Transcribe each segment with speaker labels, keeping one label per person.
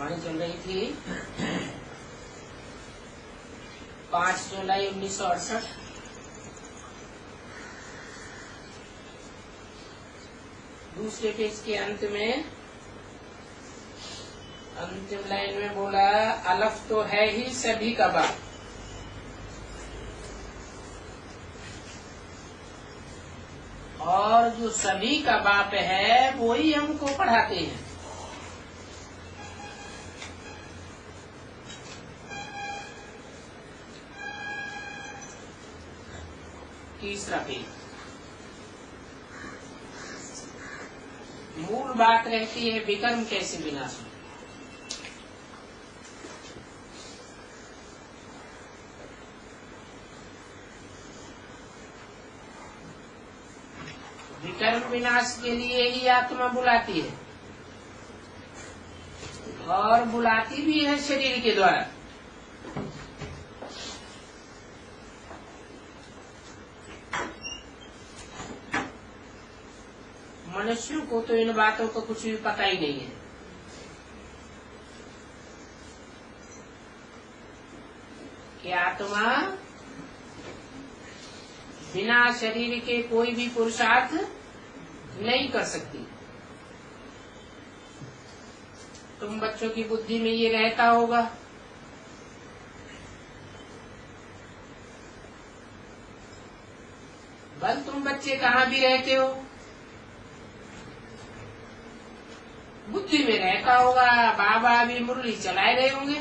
Speaker 1: कहानी चल रही थी 5 जुलाई 1968। दूसरे पेज के अंत में अंतिम लाइन में बोला, अलफ तो है ही सभी का बाप, और जो सभी का बाप है वो ही हमको पढ़ाते हैं। तीसरा पेज, मूल बात रहती है विकर्म कैसे विनाश हो। विकर्म विनाश के लिए ही आत्मा बुलाती है, और बुलाती भी है शरीर के द्वारा। मनुष्यों को तो इन बातों का कुछ भी पता ही नहीं है। कि आत्मा बिना शरीर के कोई भी पुरुषार्थ नहीं कर सकती। तुम बच्चों की बुद्धि में ये रहता होगा, बल तुम बच्चे कहाँ भी रहते हो, बुद्धि में रहता होगा बाबा अभी मुरली चलाए रहे होंगे,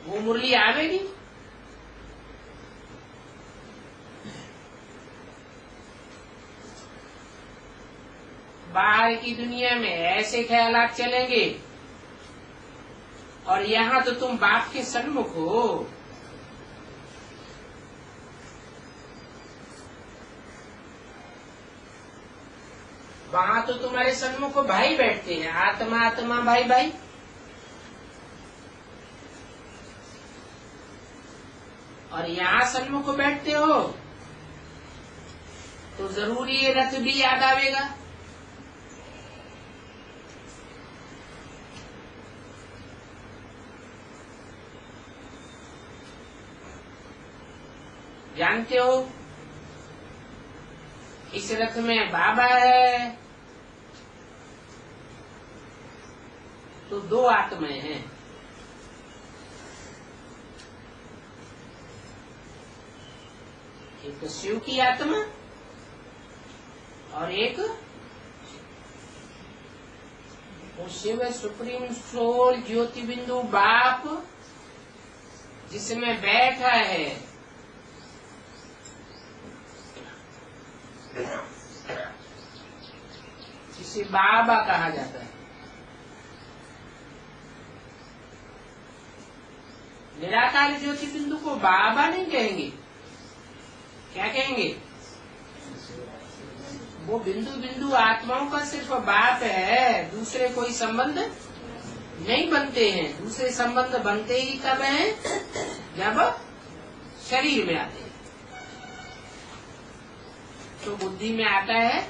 Speaker 1: वो मुरली आवेगी। बाहर की दुनिया में ऐसे ख्यालात चलेंगे, और यहाँ तो तुम बाप के सन्मुख हो। वहां तो तुम्हारे सन्मुख भाई बैठते हैं, आत्मा आत्मा भाई भाई। और यहाँ सन्मुख बैठते हो तो जरूरी ये रथ भी याद आवेगा। जानते हो इस रथ में बाबा है तो 2 आत्माएं हैं, एक शिव की आत्मा और एक वो शिव सुप्रीम सोल ज्योति बिंदु बाप जिसमें बैठा है। जिसे बाबा कहा जाता है। निराकार ज्योति बिंदु को बाबा नहीं कहेंगे, क्या कहेंगे? वो बिंदु बिंदु आत्माओं का सिर्फ बाप है, दूसरे कोई संबंध नहीं बनते हैं। दूसरे संबंध बनते ही कब हैं? जब शरीर में आते हैं। तो बुद्धि में आता है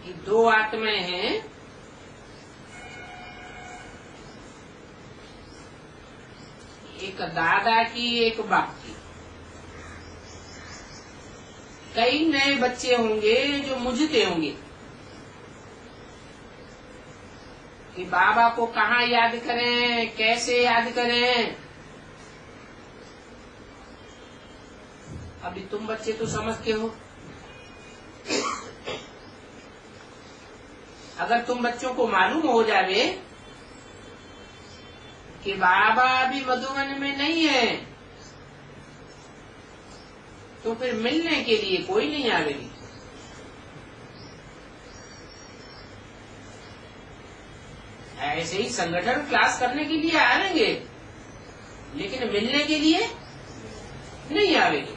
Speaker 1: कि 2 आत्माएं हैं, एक दादा की एक बाप की। कई नए बच्चे होंगे जो मुझते होंगे कि बाबा को कहाँ याद करें, कैसे याद करें। अभी तुम बच्चे तो समझते हो। अगर तुम बच्चों को मालूम हो जावे कि बाबा अभी मधुबन में नहीं है, तो फिर मिलने के लिए कोई नहीं आवेगी। ऐसे ही संगठन क्लास करने के लिए आएंगे, लेकिन मिलने के लिए नहीं आवेगी।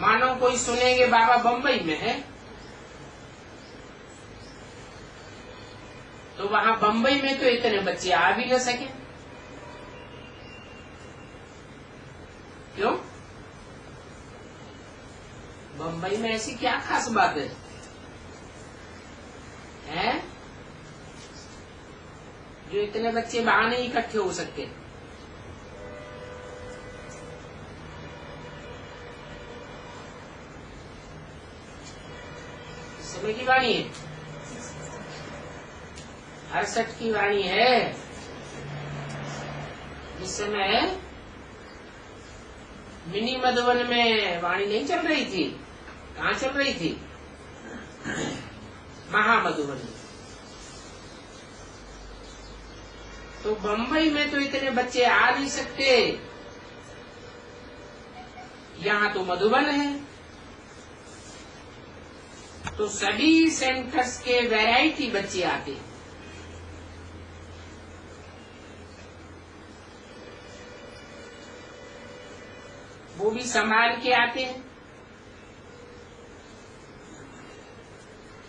Speaker 1: मानो कोई सुनेंगे बाबा बम्बई में है, तो वहां बम्बई में तो इतने बच्चे आ भी न सके। क्यों? बम्बई में ऐसी क्या खास बात है? हैं? जो इतने बच्चे वहां नहीं इकट्ठे हो सकते? इस समय की वाणी है, 68 की वाणी है। इस समय मिनी मधुबन में वाणी नहीं चल रही थी। कहाँ चल रही थी? महामधुबन में। तो बम्बई में तो इतने बच्चे आ नहीं सकते, यहाँ तो मधुबन है। तो सभी सेंटर्स के वैरायटी बच्चे आते हैं। वो भी संभाल के आते हैं।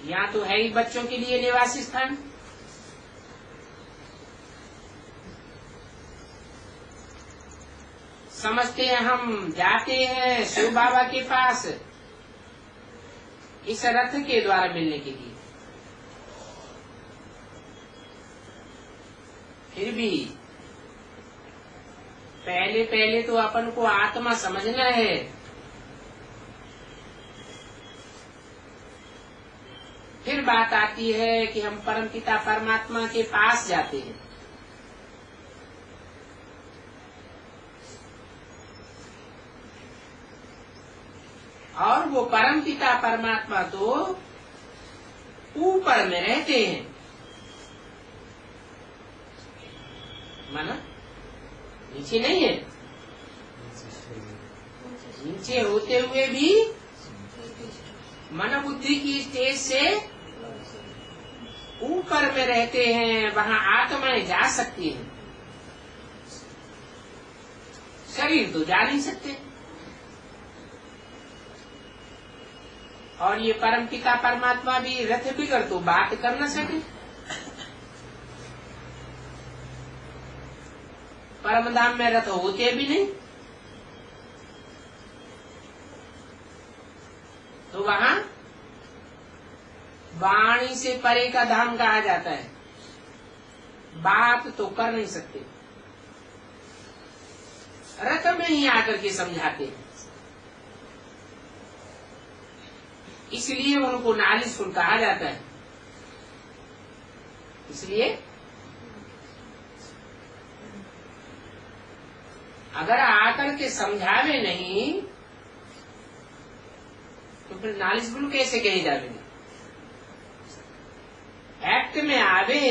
Speaker 1: यहाँ तो है ही बच्चों के लिए निवासी स्थान। समझते हैं हम जाते हैं शिव बाबा के पास इस रथ के द्वारा मिलने के लिए। फिर भी पहले तो अपन को आत्मा समझना है। फिर बात आती है कि हम परमपिता परमात्मा के पास जाते हैं। और वो परमपिता परमात्मा तो ऊपर में रहते हैं, माना नीचे नहीं है। नीचे होते हुए भी मन बुद्धि की स्टेज से ऊपर में रहते हैं, वहां आत्माएं जा सकती हैं। शरीर तो जा नहीं सकते। और ये परमपिता परमात्मा भी रथ बिगड़ तो बात कर न सके। परम धाम में रथ होते भी नहीं, तो वहां वाणी से परे का धाम कहा जाता है। बात तो कर नहीं सकते, रथ में ही आकर के समझाते हैं। इसलिए उनको नालिशुल कहा जाता है। इसलिए अगर आकर के समझावे नहीं तो फिर नालिशुल कैसे कहे जावे? एक्ट में आवे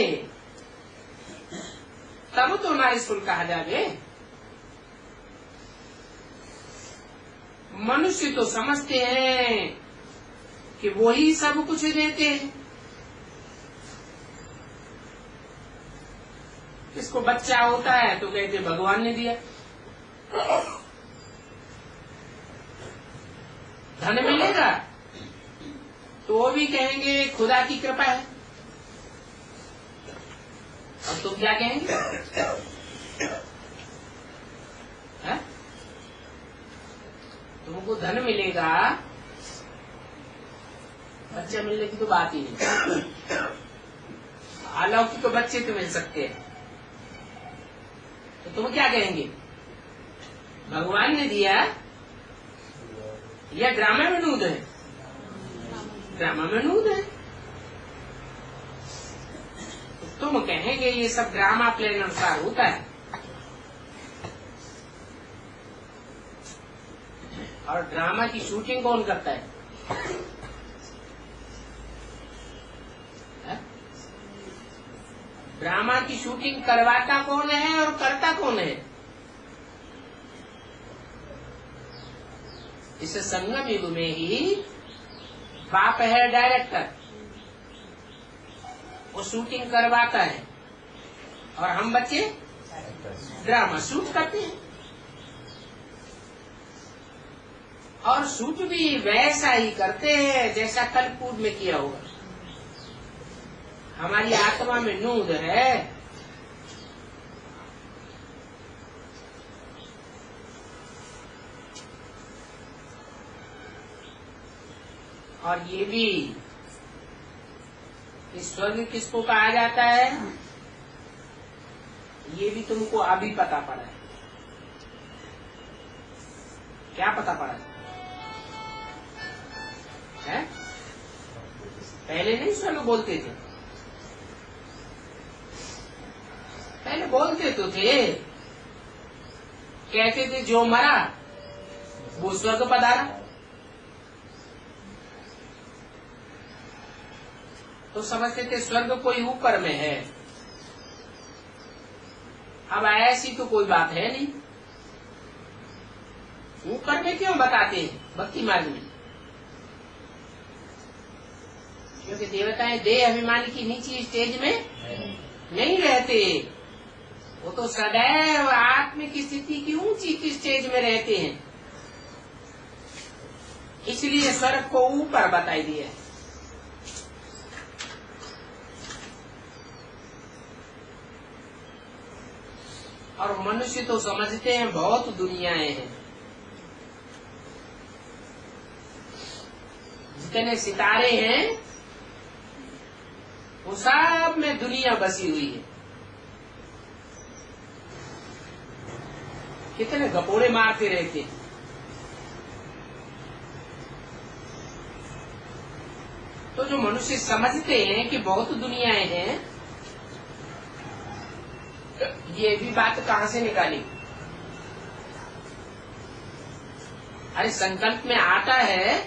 Speaker 1: तब तो नालिशुल कहा जावे। मनुष्य तो समझते हैं कि वो ही सब कुछ देते हैं। किसको बच्चा होता है तो कहते भगवान ने दिया, धन मिलेगा तो वो भी कहेंगे खुदा की कृपा है। और तुम क्या कहेंगे? है? तुमको धन मिलेगा, बच्चे मिलने की तो बात ही नहीं। अलौकिक तो बच्चे तो मिल सकते हैं, तो तुम क्या कहेंगे? भगवान ने दिया या ड्रामा में नूद है? ड्रामा में नूद है। तो तुम कहेंगे ये सब ड्रामा प्लान अनुसार होता है। और ड्रामा की शूटिंग कौन करता है? ड्रामा की शूटिंग करवाता कौन है और करता कौन है? इस संगम युग में ही बाप है डायरेक्टर, वो शूटिंग करवाता है और हम बच्चे ड्रामा शूट करते हैं। और शूट भी वैसा ही करते हैं जैसा कल पूर्व में किया होगा। हमारी आत्मा में नूद है। और ये भी इस स्वर्ग किसको कहा जाता है, ये भी तुमको अभी पता पड़ा है। क्या पता पड़ा है? पहले नहीं स्वर्ग बोलते थे, पहले बोलते तो थे, कहते थे जो मरा वो स्वर्ग पधारा। तो समझते थे स्वर्ग कोई ऊपर में है। अब ऐसी तो कोई बात है नहीं। ऊपर में क्यों बताते हैं भक्ति मार्ग में? क्योंकि देवताएं देह अभिमानी की नीची स्टेज में नहीं रहते, वो तो सदैव आत्म की स्थिति की ऊंची की स्टेज में रहते हैं। इसलिए स्वर्ग को ऊपर बताई दिया है। और मनुष्य तो समझते हैं बहुत दुनियाएं हैं, जितने सितारे हैं वो सब में दुनिया बसी हुई है। कितने गपोड़े मारते रहते हैं। तो जो मनुष्य समझते हैं कि बहुत दुनियाएं हैं, ये भी बात कहाँ से निकाली? अरे संकल्प में आता है,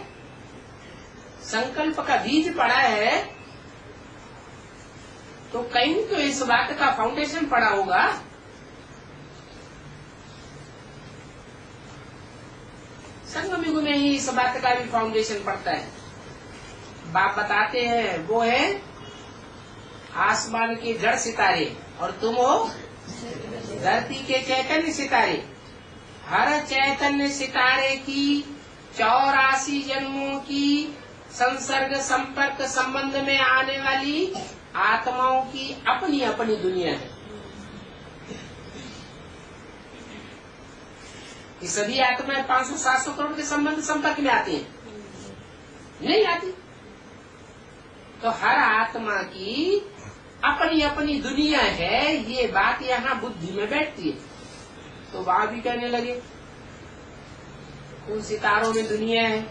Speaker 1: संकल्प का बीज पड़ा है, तो कहीं तो इस बात का फाउंडेशन पड़ा होगा। संगम युग में ही इस बात का भी फाउंडेशन पड़ता है। बाप बताते हैं वो है आसमान के जड़ सितारे और तुम हो धरती के चैतन्य सितारे। हर चैतन्य सितारे की 84 जन्मों की संसर्ग संपर्क संबंध में आने वाली आत्माओं की अपनी अपनी दुनिया है। ये सभी आत्माएं 500-700 करोड़ के संबंध संपर्क में आती हैं? नहीं आती। तो हर आत्मा की अपनी अपनी दुनिया है, ये बात यहाँ बुद्धि में बैठती है। तो वहां भी कहने लगे उन सितारों में दुनिया है।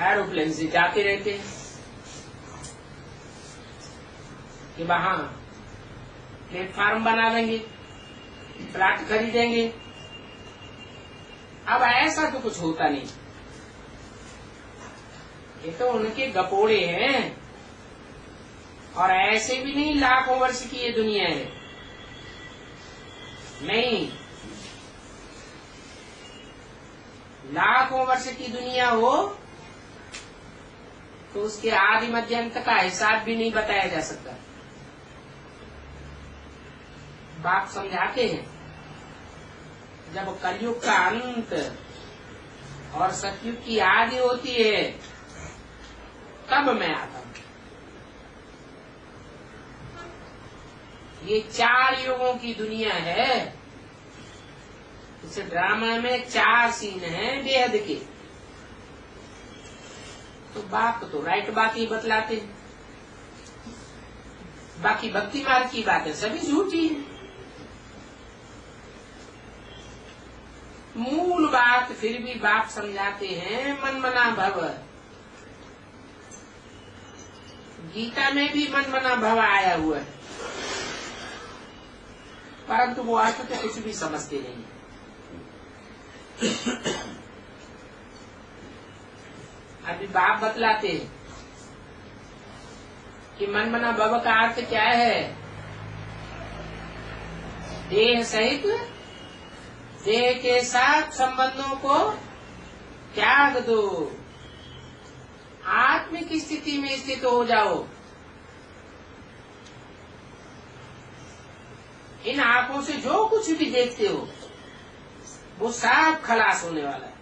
Speaker 1: एरोप्लेन से जाते रहते हैं कि वहां प्लेटफार्म बना देंगे, प्लाट खरीदेंगे। अब ऐसा तो कुछ होता नहीं। ये तो उनके गपोड़े हैं, और ऐसे भी नहीं लाखों वर्ष की ये दुनिया है। नहीं, लाखों वर्ष की दुनिया हो तो उसके आदि मध्य अंत का हिसाब भी नहीं बताया जा सकता। बाप समझाते हैं जब कलयुग का अंत और सतयुग की आदि होती है तब मैं आता हूं। ये 4 युगों की दुनिया है। इस ड्रामा में 4 सीन हैं बेहद के। तो बाप तो राइट बात ही बतलाते हैं, बाकी भक्ति मार्ग की बातें सभी झूठी है। मूल बात फिर भी बाप समझाते हैं, मन मना भव। गीता में भी मन मना भव आया हुआ है, परंतु वो आज तो कुछ भी समझते नहीं। अभी बाप बतलाते हैं कि मन मना भव का अर्थ क्या है। देह सहित देह के साथ संबंधों को त्याग दो, आत्म की स्थिति में स्थित हो जाओ। इन आंखों से जो कुछ भी देखते हो वो सब खलास होने वाला है।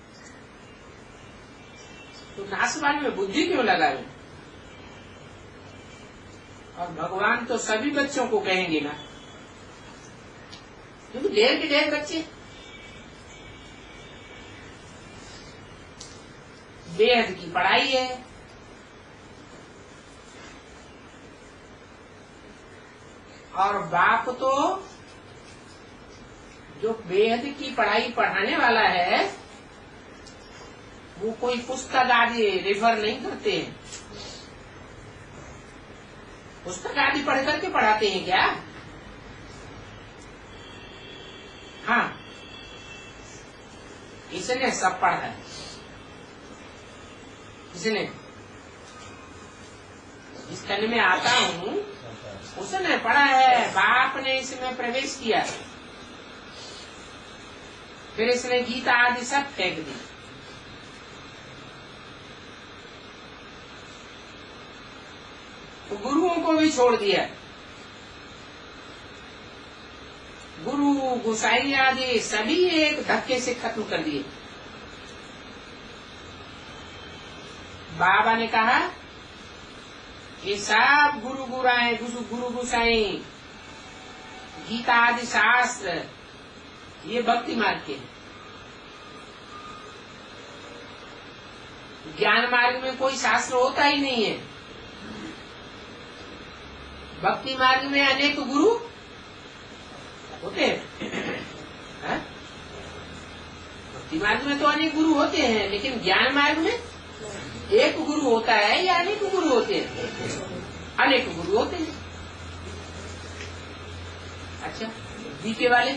Speaker 1: तो नाशवान में बुद्धि क्यों लगाए? और भगवान तो सभी बच्चों को कहेंगे ना क्योंकि ढेर के ढेर बच्चे, बेहद की पढ़ाई है, और बाप तो जो बेहद की पढ़ाई पढ़ाने वाला है वो कोई पुस्तक आदि रेफर नहीं करते हैं। पुस्तक आदि पढ़ करके पढ़ाते हैं क्या? हाँ, इसने सब पढ़ा है। इसने इस तन में आता हूँ उसने पढ़ा है, बाप ने इसमें प्रवेश किया, फिर इसने गीता आदि सब फेंक दी। तो गुरुओं को भी छोड़ दिया। गुरु गोसाई आदि सभी एक धक्के से खत्म कर दिए। बाबा ने कहा ये सब गुरु गोसाई गीता आदि शास्त्र ये भक्ति मार्ग के हैं। ज्ञान मार्ग में कोई शास्त्र होता ही नहीं है। भक्ति मार्ग में अनेक गुरु होते हैं। भक्ति मार्ग में तो अनेक गुरु होते हैं, लेकिन ज्ञान मार्ग में एक गुरु होता है या अनेक गुरु होते हैं? अनेक गुरु होते हैं। अच्छा, बीके वाले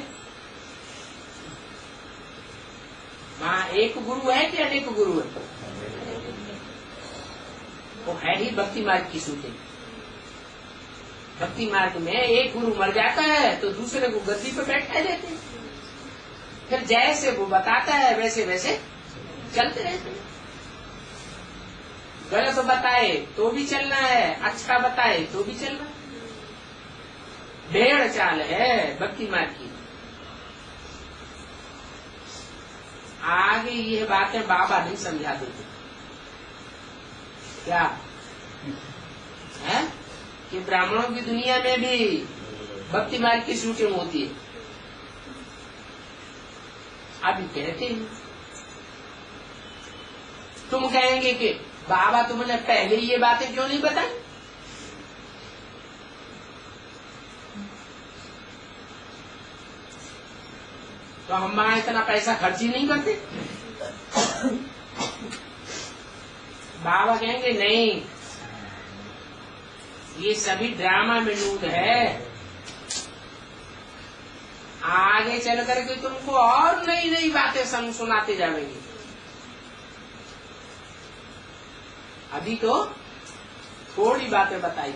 Speaker 1: वहाँ एक गुरु है कि अनेक गुरु है? वो है ही भक्ति मार्ग की सूची। भक्ति मार्ग में एक गुरु मर जाता है तो दूसरे को गद्दी पे बैठा देते हैं, फिर जैसे वो बताता है वैसे वैसे चलते रहते हैं। गलत बताए तो भी चलना है, अच्छा बताए तो भी चलना। भेड़ चाल है भक्ति मार्ग की। आगे ये बातें बाबा नहीं समझा देते क्या है कि ब्राह्मणों की दुनिया में भी भक्ति मार्ग की शूटिंग होती है। अभी कहते हैं, तुम कहेंगे कि बाबा तुमने पहले ये बातें क्यों नहीं बताई? तो हम इतना पैसा खर्च ही नहीं करते। बाबा कहेंगे नहीं, ये सभी ड्रामा में लूट है। आगे चल करके तुमको और नई नई बातें सुनाते जाएंगे। अभी तो थोड़ी बातें बताई,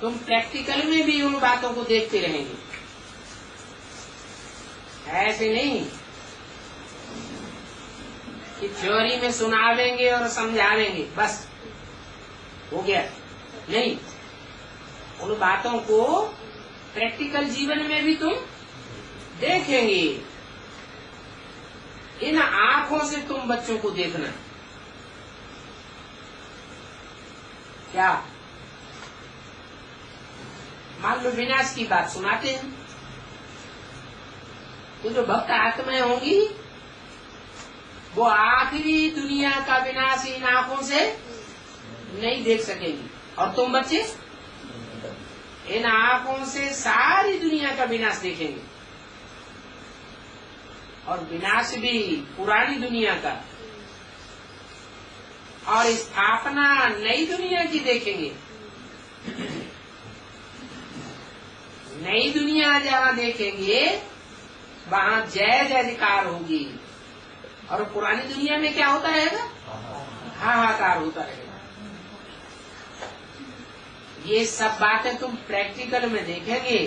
Speaker 1: तुम प्रैक्टिकल में भी उन बातों को देखते रहेंगे। ऐसे नहीं कि थ्योरी में सुनावेंगे और समझावेंगे बस हो गया, नहीं। उन बातों को प्रैक्टिकल जीवन में भी तुम देखेंगे। इन आंखों से तुम बच्चों को देखना। क्या मान लो विनाश की बात सुनाते हैं तो जो भक्त आत्माएं होंगी वो आखिरी दुनिया का विनाश इन आंखों से नहीं देख सकेंगी, और तुम बच्चे इन आंखों से सारी दुनिया का विनाश देखेंगे, और विनाश भी पुरानी दुनिया का, और स्थापना नई दुनिया की देखेंगे। नई दुनिया जहाँ देखेंगे वहाँ जय जयकार होगी, और पुरानी दुनिया में क्या होता रहेगा? हाहाकार होता रहेगा। ये सब बातें तुम प्रैक्टिकल में देखेंगे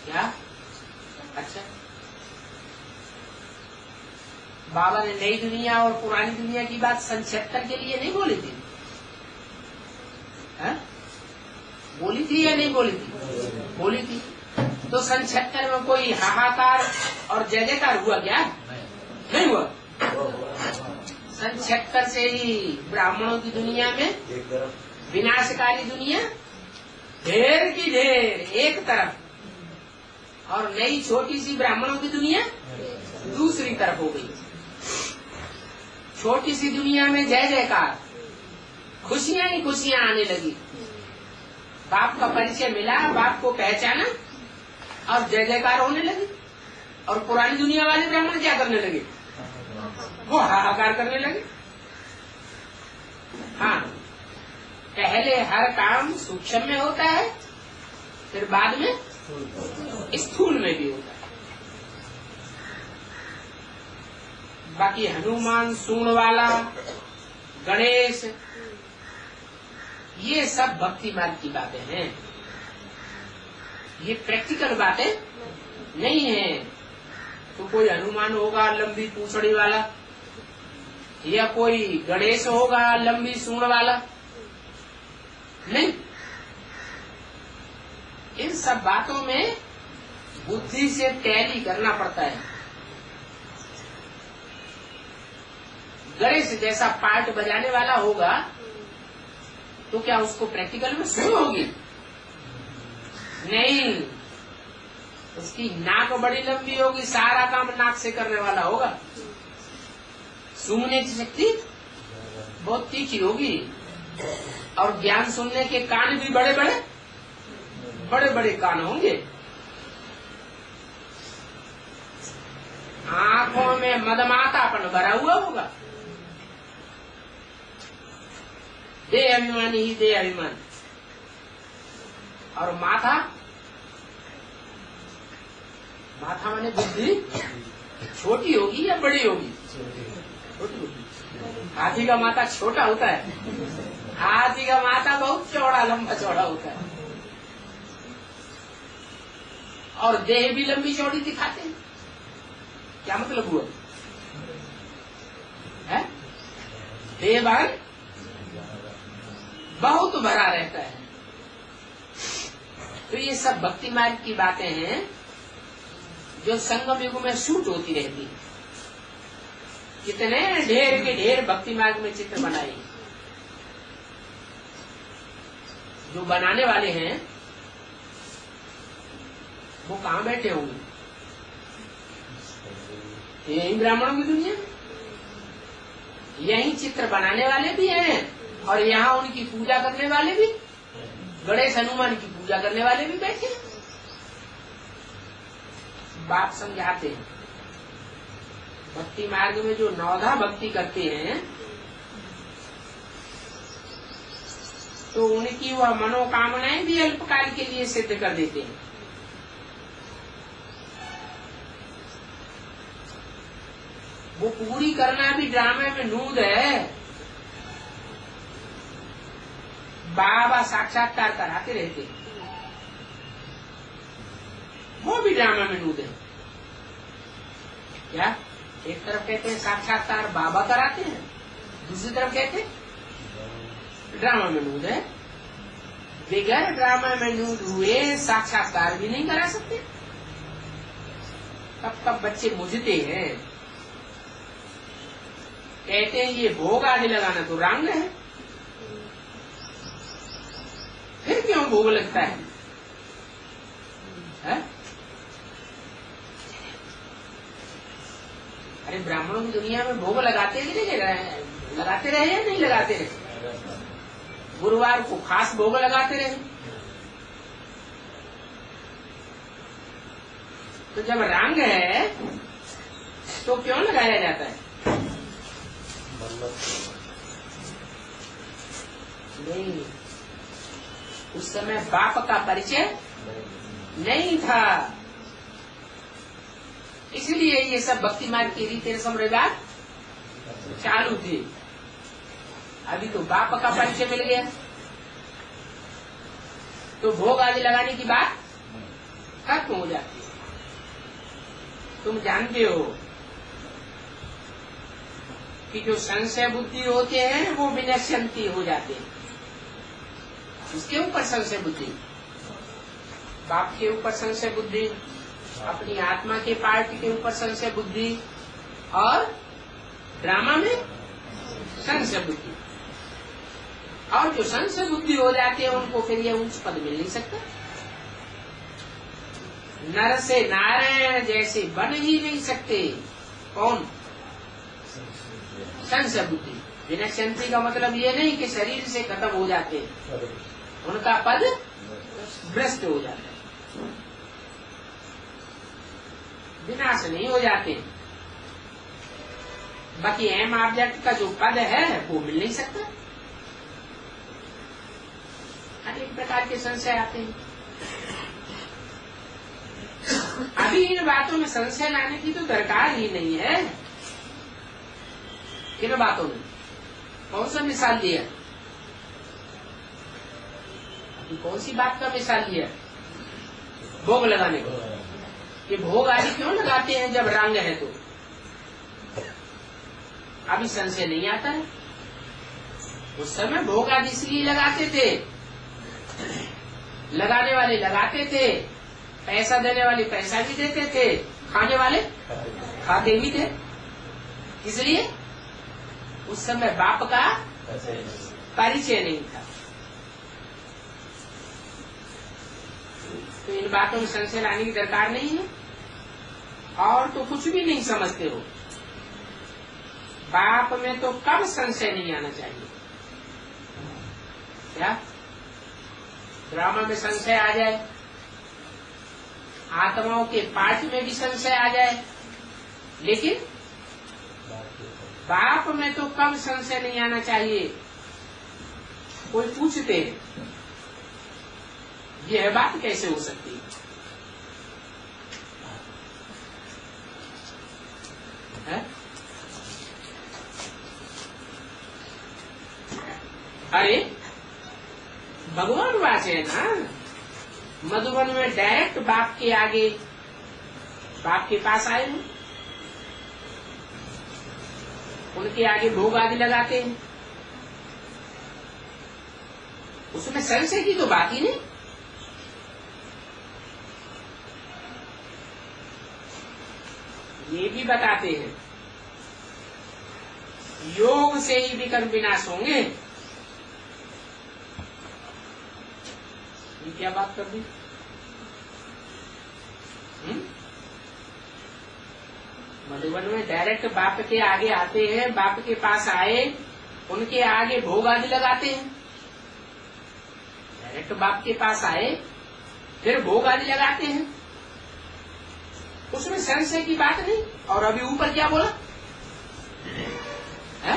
Speaker 1: क्या? अच्छा, बाबा ने नई दुनिया और पुरानी दुनिया की बात सन 76 के लिए नहीं बोली थी? है? बोली थी या नहीं बोली थी? बोली थी। तो सन 76 में कोई हाहाकार और जय जयकार हुआ क्या? नहीं हुआ। सन 76 से ही ब्राह्मणों की दुनिया में विनाशकारी दुनिया ढेर की ढेर एक तरफ, और नई छोटी सी ब्राह्मणों की दुनिया दूसरी तरफ हो गई। छोटी सी दुनिया में जय जयकार, खुशियां ही खुशियां आने लगी। बाप का परिचय मिला, बाप को पहचाना और जय जयकार होने लगी। और पुरानी दुनिया वाले ब्राह्मण क्या करने लगे? वो हाहाकार करने लगे। हाँ, पहले हर काम सूक्ष्म में होता है, फिर बाद में स्थूल में भी होता है। बाकी हनुमान, सूंड वाला, गणेश, ये सब भक्ति मार्ग की बातें हैं। ये प्रैक्टिकल बातें नहीं है। तो कोई हनुमान होगा लंबी पूंछड़ी वाला, या कोई गणेश होगा लंबी सूंड वाला, नहीं। इन सब बातों में बुद्धि से टैली करना पड़ता है। गणेश जैसा पार्ट बजाने वाला होगा तो क्या उसको प्रैक्टिकल में सुन होगी? नहीं, उसकी नाक बड़ी लंबी होगी, सारा काम नाक से करने वाला होगा। सुनने की शक्ति बहुत तीखी होगी, और ज्ञान सुनने के कान भी बड़े बड़े कान होंगे। आंखों में मदमातापन भरा हुआ होगा। दे अभिमानी ही दे अभिमान। और माथा माने बुद्धि छोटी होगी या बड़ी होगी? छोटी होगी। हाथी का माथा छोटा होता है, हाथी का माथा बहुत चौड़ा, लंबा चौड़ा होता है। और देह भी लंबी चौड़ी दिखाते हैं। क्या मतलब हुआ? है देह भार बहुत भरा रहता है। तो ये सब भक्ति मार्ग की बातें हैं जो संगम युग में शूट होती रहती है। कितने ढेर के ढेर भक्ति मार्ग में चित्र बनाए। जो बनाने वाले हैं वो कहाँ बैठे होंगे? यही ब्राह्मणों की दुनिया, यही चित्र बनाने वाले भी हैं, और यहाँ उनकी पूजा करने वाले भी, गणेश हनुमान की पूजा करने वाले भी बैठे। बाप समझाते हैं भक्ति मार्ग में जो नौधा भक्ति करते हैं तो उनकी वह मनोकामनाएं भी अल्पकाल के लिए सिद्ध कर देते हैं। वो पूरी करना भी ड्रामे में नूद है। बाबा साक्षात्कार कराते रहते हैं, वो भी ड्रामा में नूद है। क्या एक तरफ कहते हैं साक्षात्कार बाबा कराते हैं, दूसरी तरफ कहते हैं ड्रामा में नूद है। बगैर ड्रामा में नूद हुए साक्षात्कार भी नहीं करा सकते। तब बच्चे मुझते हैं, कहते हैं ये भोग आदि लगाना तो रंग है, फिर क्यों भोग लगता है? अरे ब्राह्मणों की दुनिया में भोग लगाते ही नहीं रहे, लगाते रहे या नहीं लगाते रहे? गुरुवार को खास भोग लगाते रहे। तो जब रंग है तो क्यों लगाया जाता है? नहीं, उस समय बाप का परिचय नहीं था, इसलिए ये सब भक्ति मार्ग की रीति रस्म रिवाज चालू थे। अभी तो बाप का परिचय मिल गया तो भोग आदि लगाने की बात खत्म हो जाती है। तुम जानते हो कि जो संशय बुद्धि होते हैं वो विनश्यंती हो जाते हैं। उसके ऊपर संशय बुद्धि, बाप के ऊपर संशय बुद्धि, अपनी आत्मा के पार्ट के ऊपर संशय बुद्धि, और ड्रामा में संशय बुद्धि। और जो संशय बुद्धि हो जाती है उनको फिर ये उच्च पद मिल नहीं सकता। नर से नारायण जैसे बन ही नहीं सकते। कौन? संशय बुद्धि। विनश्यंती का मतलब ये नहीं कि शरीर से खत्म हो जाते हैं, उनका पद भ्रष्ट हो जाता है, विनाश नहीं हो जाते। बाकी एम ऑब्जेक्ट का जो पद है वो मिल नहीं सकता। अनेक प्रकार के संशय आते हैं। अभी इन बातों में संशय लाने की तो दरकार ही नहीं है। इन बातों में कौन सा मिसाल दिया? अभी कौन सी बात का मिसाल दिया? भोग लगाने को। ये भोग आदि क्यों लगाते हैं जब रंग है तो? अभी संशय नहीं आता है। उस समय भोग आदि इसलिए लगाते थे, लगाने वाले लगाते थे, पैसा देने वाले पैसा भी देते थे, खाने वाले खाते भी थे। इसलिए उस समय बाप का परिचय नहीं था। तो इन बातों में संशय लाने की दरकार नहीं है। और तो कुछ भी नहीं समझते हो। बाप में तो कब संशय नहीं आना चाहिए? क्या ड्रामा में संशय आ जाए, आत्माओं के पाठ में भी संशय आ जाए, लेकिन बाप में तो कब संशय नहीं आना चाहिए? कोई पूछते हैं यह बात कैसे हो सकती है? अरे भगवान वाचे है ना, मधुबन में डायरेक्ट बाप के आगे, बाप के पास आए हैं, उनके आगे भोग आदि लगाते हैं। उसमें संशय की तो बात ही नहीं। ये भी बताते हैं योग से ही विकर्म विनाश होंगे। ये क्या बात कर दी? मधुबन में डायरेक्ट बाप के आगे आते हैं, बाप के पास आए, उनके आगे भोग आदि लगाते हैं। डायरेक्ट बाप के पास आए, फिर भोग आदि लगाते हैं। उसमें संशय की बात नहीं। और अभी ऊपर क्या बोला है?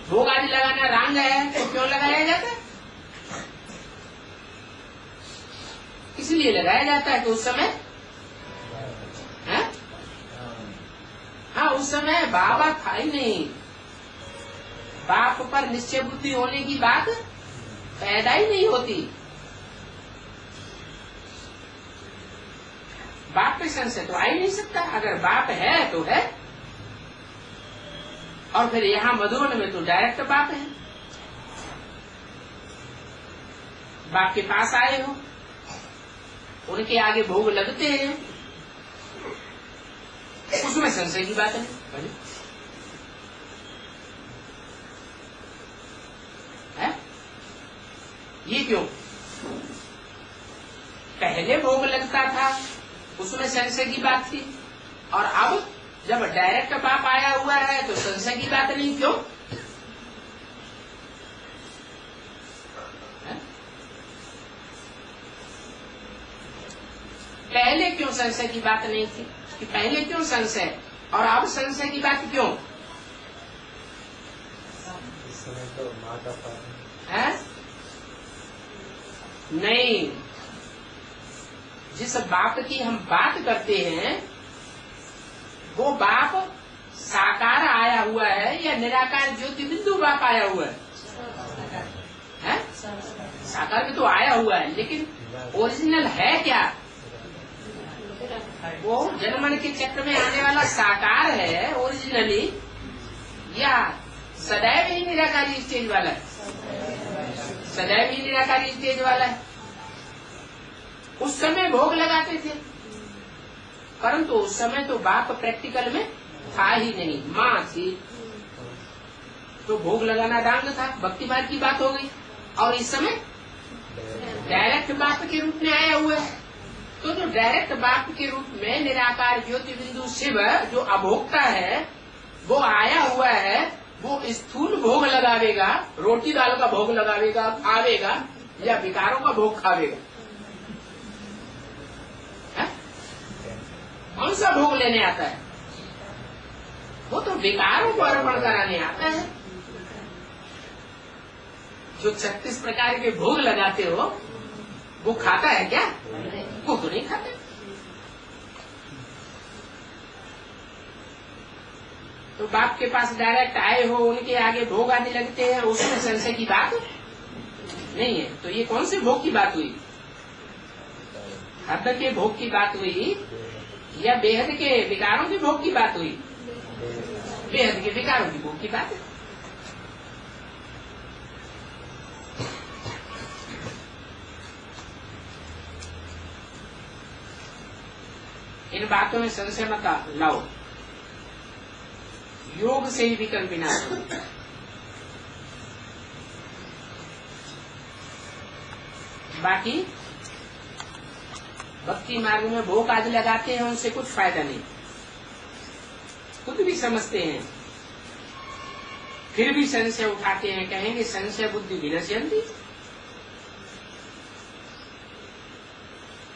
Speaker 1: भोग आदि लगाना रांग है तो क्यों लगाया जाता है? इसलिए लगाया जाता है कि उस समय है? हाँ, उस समय बाबा था ही नहीं। बाप पर निश्चय बुद्धि होने की बात पैदा ही नहीं होती। बाप पे संशय तो आ ही नहीं सकता। अगर बाप है तो है। और फिर यहाँ मधुबन में तो डायरेक्ट बाप है। बाप के पास आए हो, उनके आगे भोग लगते हैं, उसमें संशय की बात नहीं है। ये क्यों? पहले भोग लगता था, उसमें संशय की बात थी, और अब जब डायरेक्ट बाप आया हुआ है तो संशय की बात नहीं। क्यों? पहले क्यों संशय की बात नहीं थी? कि पहले क्यों संशय और अब संशय की बात क्यों है? नहीं, जिस बाप की हम बात करते हैं वो बाप साकार आया हुआ है या निराकार ज्योति बिंदु बाप आया हुआ है? साकार में तो आया हुआ है, लेकिन ओरिजिनल है क्या? वो जनमन के चक्र में आने वाला साकार है ओरिजिनली, या सदैव ही निराकारी स्टेज वाला है? सदैव ही निराकारी स्टेज वाला है। उस समय भोग लगाते थे, परंतु उस समय तो बाप प्रैक्टिकल में था ही नहीं, माँ थी। तो भोग लगाना डांग था, भक्ति मार्ग की बात हो गई। और इस समय डायरेक्ट बाप के रूप में आया हुआ है। तो जो डायरेक्ट बाप के रूप में निराकार ज्योति बिंदु शिव जो अभोक्ता है वो आया हुआ है, वो स्थूल भोग लगावेगा, रोटी दाल का भोग लगावेगा, खावेगा, या विकारों का भोग खावेगा? कौन सा भोग लेने आता है? वो तो विकारों को अर्पण कराने आता है। जो 36 प्रकार के भोग लगाते हो वो खाता है क्या? वो तो नहीं खाता। तो बाप के पास डायरेक्ट आए हो, उनके आगे भोग आदि लगते हैं, उसमें संशय की बात नहीं है। तो ये कौन से भोग की बात हुई? हद के भोग की बात हुई या बेहद के विकारों के भोग की बात हुई? बेहद के विकारों की भोग की बात है। इन बातों में संशय मत लाओ, योग से ही विकल्प विनाश हो। बाकी भक्ति मार्ग में भोग आदि लगाते हैं, उनसे कुछ फायदा नहीं, खुद भी समझते हैं, फिर भी संशय उठाते हैं। कहेंगे संशय बुद्धि विनश्यन्ति।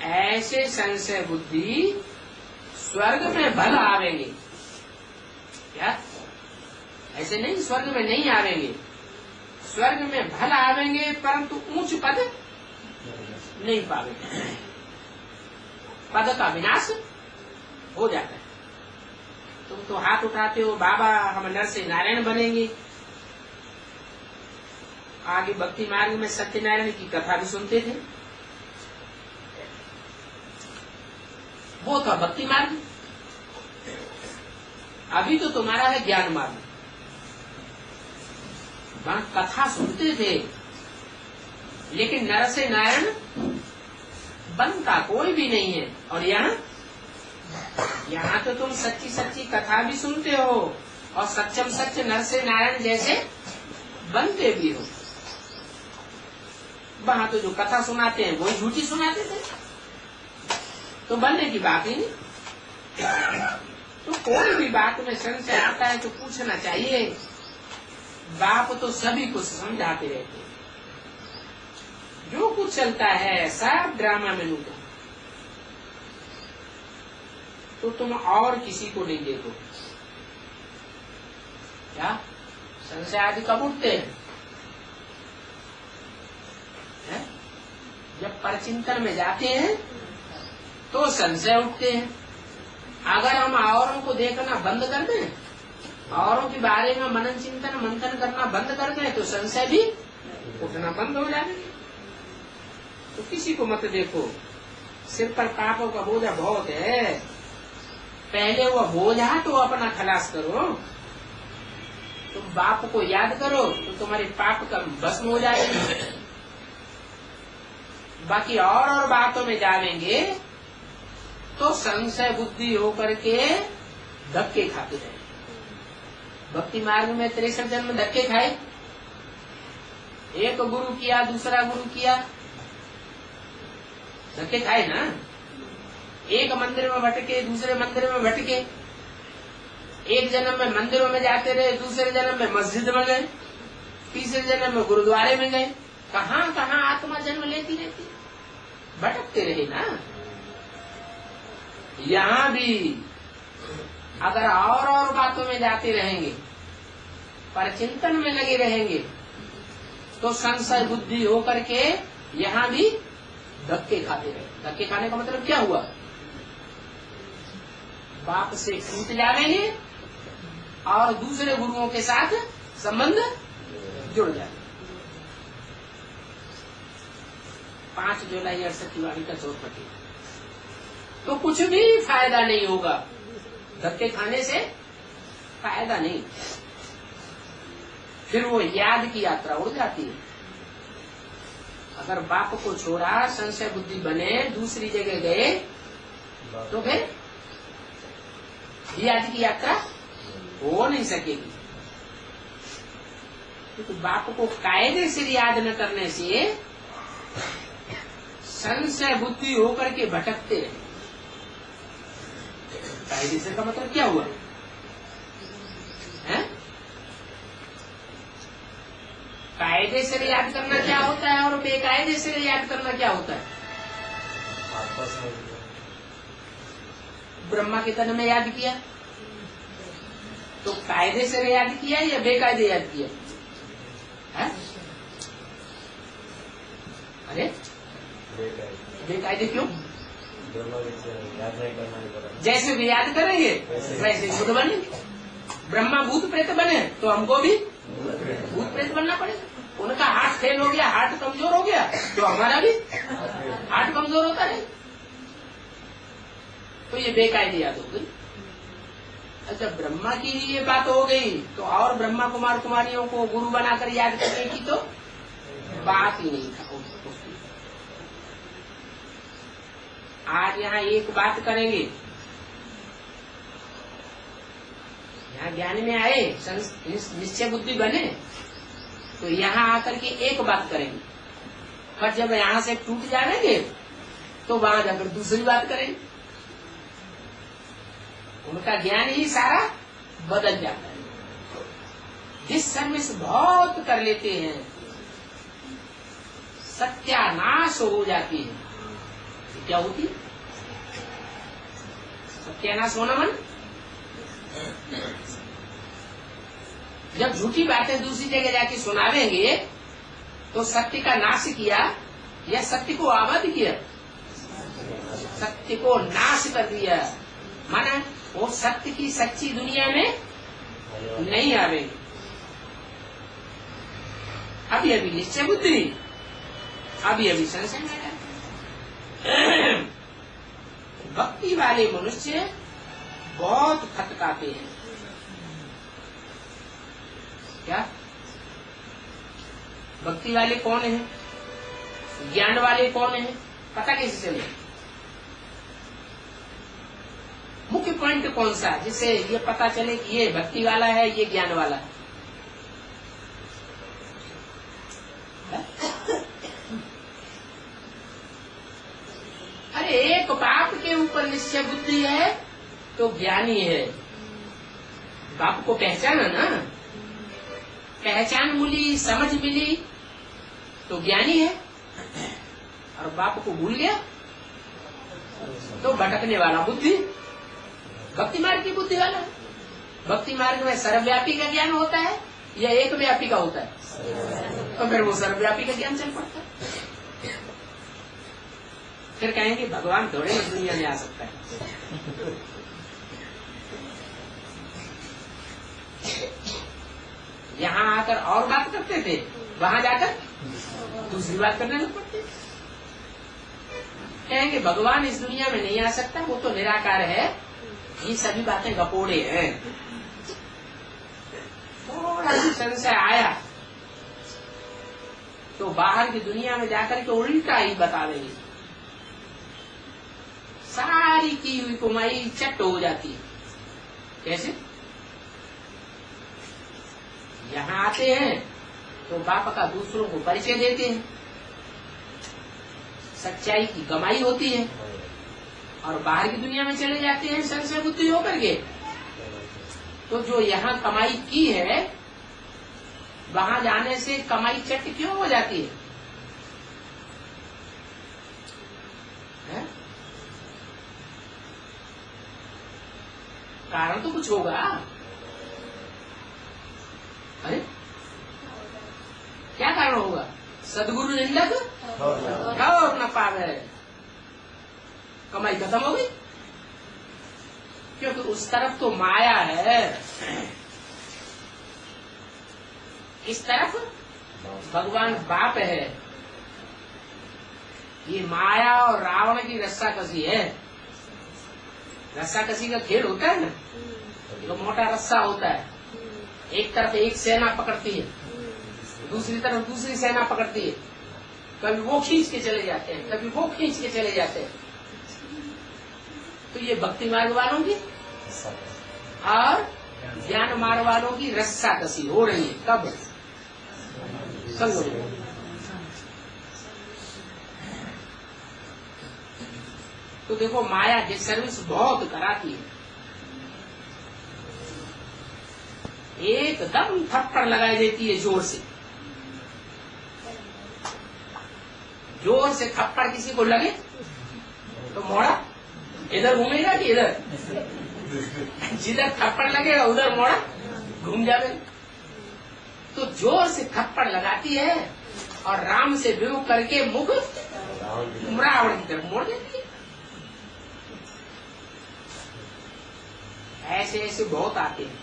Speaker 1: ऐसे संशय बुद्धि स्वर्ग में भल आवेंगे क्या? ऐसे नहीं, स्वर्ग में नहीं आवेंगे। स्वर्ग में भल आवेंगे परंतु ऊंच पद नहीं पावेंगे। पद का विनाश हो जाता है। तुम तो हाथ उठाते हो, बाबा हम नर से नारायण बनेंगे। आगे भक्ति मार्ग में सत्यनारायण की कथा भी सुनते थे। वो था भक्ति मार्ग। अभी तो तुम्हारा है ज्ञान मार्ग। वहां कथा सुनते थे लेकिन नर से नारायण बनता कोई भी नहीं है। और यहाँ तो तुम सच्ची सच्ची कथा भी सुनते हो और सच्चम सच्च नर से नारायण जैसे बनते भी हो। वहां तो जो कथा सुनाते हैं वही झूठी सुनाते थे, तो बनने की बात ही नहीं। तो कोई भी बात में संशय आता है तो पूछना चाहिए। बाप तो सभी को समझाते रहते हैं। जो कुछ चलता है सब ड्रामा में लूटा, तो तुम और किसी को नहीं देखो। क्या संशय आदि कब उठते हैं? जब परचिंतन में जाते हैं तो संशय उठते हैं। अगर हम औरों को देखना बंद कर दें, औरों के बारे में मनन चिंतन मंथन करना बंद कर दें, तो संशय भी उठना बंद हो जाएगा। तो किसी को मत देखो। सिर पर पापों का बोझा बहुत है, पहले वो बोझा तो अपना खलास करो। तुम बाप को याद करो तो तुम्हारे पाप का भस्म हो जाएगा। बाकी और बातों में जाएंगे तो संशय बुद्धि होकर के धक्के खाते रहे। भक्ति मार्ग में 63 जन्म धक्के खाए। एक गुरु किया, दूसरा गुरु किया, धक्के खाए ना। एक मंदिर में भटके, दूसरे मंदिर में भटके। एक जन्म में मंदिरों में जाते रहे, दूसरे जन्म में मस्जिद में गए, तीसरे जन्म में गुरुद्वारे में गए। कहाँ कहाँ आत्मा जन्म लेती रहती, भटकते रहे ना। यहाँ भी अगर और बातों में जाते रहेंगे, पर चिंतन में लगे रहेंगे, तो संशय बुद्धि होकर के यहाँ भी धक्के खाते रहे। धक्के खाने का मतलब क्या हुआ? बाप से छूट जाएंगे और दूसरे गुरुओं के साथ संबंध जुड़ जाए। 5 जुलाई 68 की वाणी का चौपटी। तो कुछ भी फायदा नहीं होगा, धक्के खाने से फायदा नहीं। फिर वो याद की यात्रा उड़ जाती है। अगर बाप को छोड़ा, संशय बुद्धि बने, दूसरी जगह गए, तो फिर याद की यात्रा हो नहीं सकेगी। तो बाप को कायदे से याद न करने से संशय बुद्धि होकर के भटकते हैं। कायदे से का मतलब क्या हुआ है? कायदे से याद करना क्या होता है और बेकायदे से याद करना क्या होता है? ब्रह्मा के तन में याद किया तो कायदे से याद किया या बेकायदे याद किया है? अरे बेकायदे क्यों? जैसे भी याद करेंगे वैसे भूत बनेंगे। ब्रह्मा भूत प्रेत बने तो हमको भी भूत प्रेत बनना पड़ेगा। उनका हाथ फेल हो गया, हाथ कमजोर हो गया तो हमारा भी हाथ कमजोर होता है। तो ये बेकायदे याद हो गई। अच्छा, ब्रह्मा की ये बात हो गई तो और ब्रह्मा कुमार कुमारियों को गुरु बनाकर याद करने की तो बात ही नहीं था। आज यहाँ एक बात करेंगे, यहाँ ज्ञान में आए, निश्चय बुद्धि बने तो यहाँ आकर के एक बात करेंगे, पर जब यहाँ से टूट जाएंगे तो वहां जाकर दूसरी बात करेंगे। उनका ज्ञान ही सारा बदल जाता है। जिस सर्विस बहुत कर लेते हैं सत्यानाश हो जाती है। क्या होती है सत्यानाश होना? मन जब झूठी बातें दूसरी जगह जाके सुनावेंगे तो सत्य का नाश किया या सत्य को आबाद किया? सत्य को नाश कर दिया। माना वो सत्य की सच्ची दुनिया में नहीं आवेगी। अभी अभी निश्चय बुद्धि, अभी अभी संशय में आया। भक्ति वाले मनुष्य बहुत खटकाते हैं। क्या भक्ति वाले कौन है? ज्ञान वाले कौन है? पता कैसे चले? मुख्य पॉइंट कौन सा जिससे ये पता चले कि ये भक्ति वाला है, ये ज्ञान वाला है? अरे एक बाप के ऊपर निश्चय बुद्धि है तो ज्ञानी है। बाप को पहचाना ना, पहचान मिली, समझ मिली तो ज्ञानी है। और बाप को भूल गया तो भटकने वाला बुद्धि, भक्ति मार्ग की बुद्धि वाला। भक्ति मार्ग में सर्वव्यापी का ज्ञान होता है या एक व्यापी का होता है? तो फिर वो सर्वव्यापी का ज्ञान चल पड़ता है। फिर कहेंगे भगवान थोड़े इस दुनिया में आ सकता है। यहाँ आकर और बात करते थे, वहां जाकर दूसरी बात करने लग पड़ते। कहेंगे भगवान इस दुनिया में नहीं आ सकता, वो तो निराकार है, ये सभी बातें गपोड़े हैं। थोड़ा सा संशय आया तो बाहर की दुनिया में जाकर के उल्टा ही बता देंगे। सारी की हुई कमाई चट हो जाती है। कैसे? यहाँ आते हैं तो बाप का दूसरों को परिचय देते हैं, सच्चाई की कमाई होती है। और बाहर की दुनिया में चले जाते हैं संशय बुद्धि होकर के, तो जो यहाँ कमाई की है वहां जाने से कमाई चट क्यों हो जाती है? कारण तो कुछ होगा। अरे क्या कारण होगा? सदगुरु निंदक और न पावे, कमाई खत्म हो गई। क्योंकि उस तरफ तो माया है, इस तरफ भगवान बाप है। ये माया और रावण की रस्साकसी है। रस्साकसी का खेल होता है ना, तो मोटा रस्सा होता है, एक तरफ एक सेना पकड़ती है, दूसरी तरफ दूसरी सेना पकड़ती है। कभी वो खींच के चले जाते हैं, कभी वो खींच के चले जाते हैं। तो ये भक्ति मार्ग वालों की और ज्ञान मार्ग वालों की रस्साकसी हो रही है। कब? संग। तो देखो माया डिसर्विस बहुत कराती है। एकदम थप्पड़ लगाई देती है जोर से। जोर से थप्पड़ किसी को लगे तो मोड़ा इधर घूमेगा कि इधर, जिधर थप्पड़ लगेगा उधर मोड़ा घूम जावे। तो जोर से थप्पड़ लगाती है और राम से विमुख करके मुख रावण की तरफ मोड़ देती है। ऐसे ऐसे बहुत आते हैं।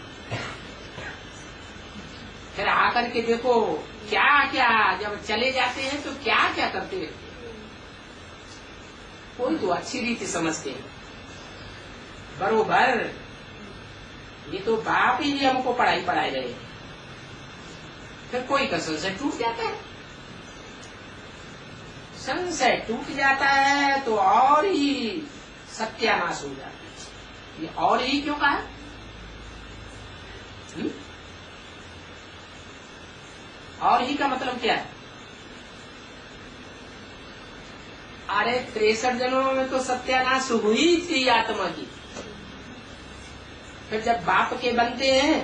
Speaker 1: फिर आकर के देखो क्या क्या, जब चले जाते हैं तो क्या क्या करते रहते हैं। कोई तो अच्छी रीति समझते हैं बरोबर, ये तो बाप ही हमको पढ़ाई पढ़ाए रहे। फिर कोई का संशय टूट जाता है। संशय टूट जाता है तो और ही सत्यानाश हो जाता है। ये और ही क्यों कहा? और ही का मतलब क्या है? अरे 63 जन्मों में तो सत्यानाश हुई थी आत्मा की। फिर जब बाप के बनते हैं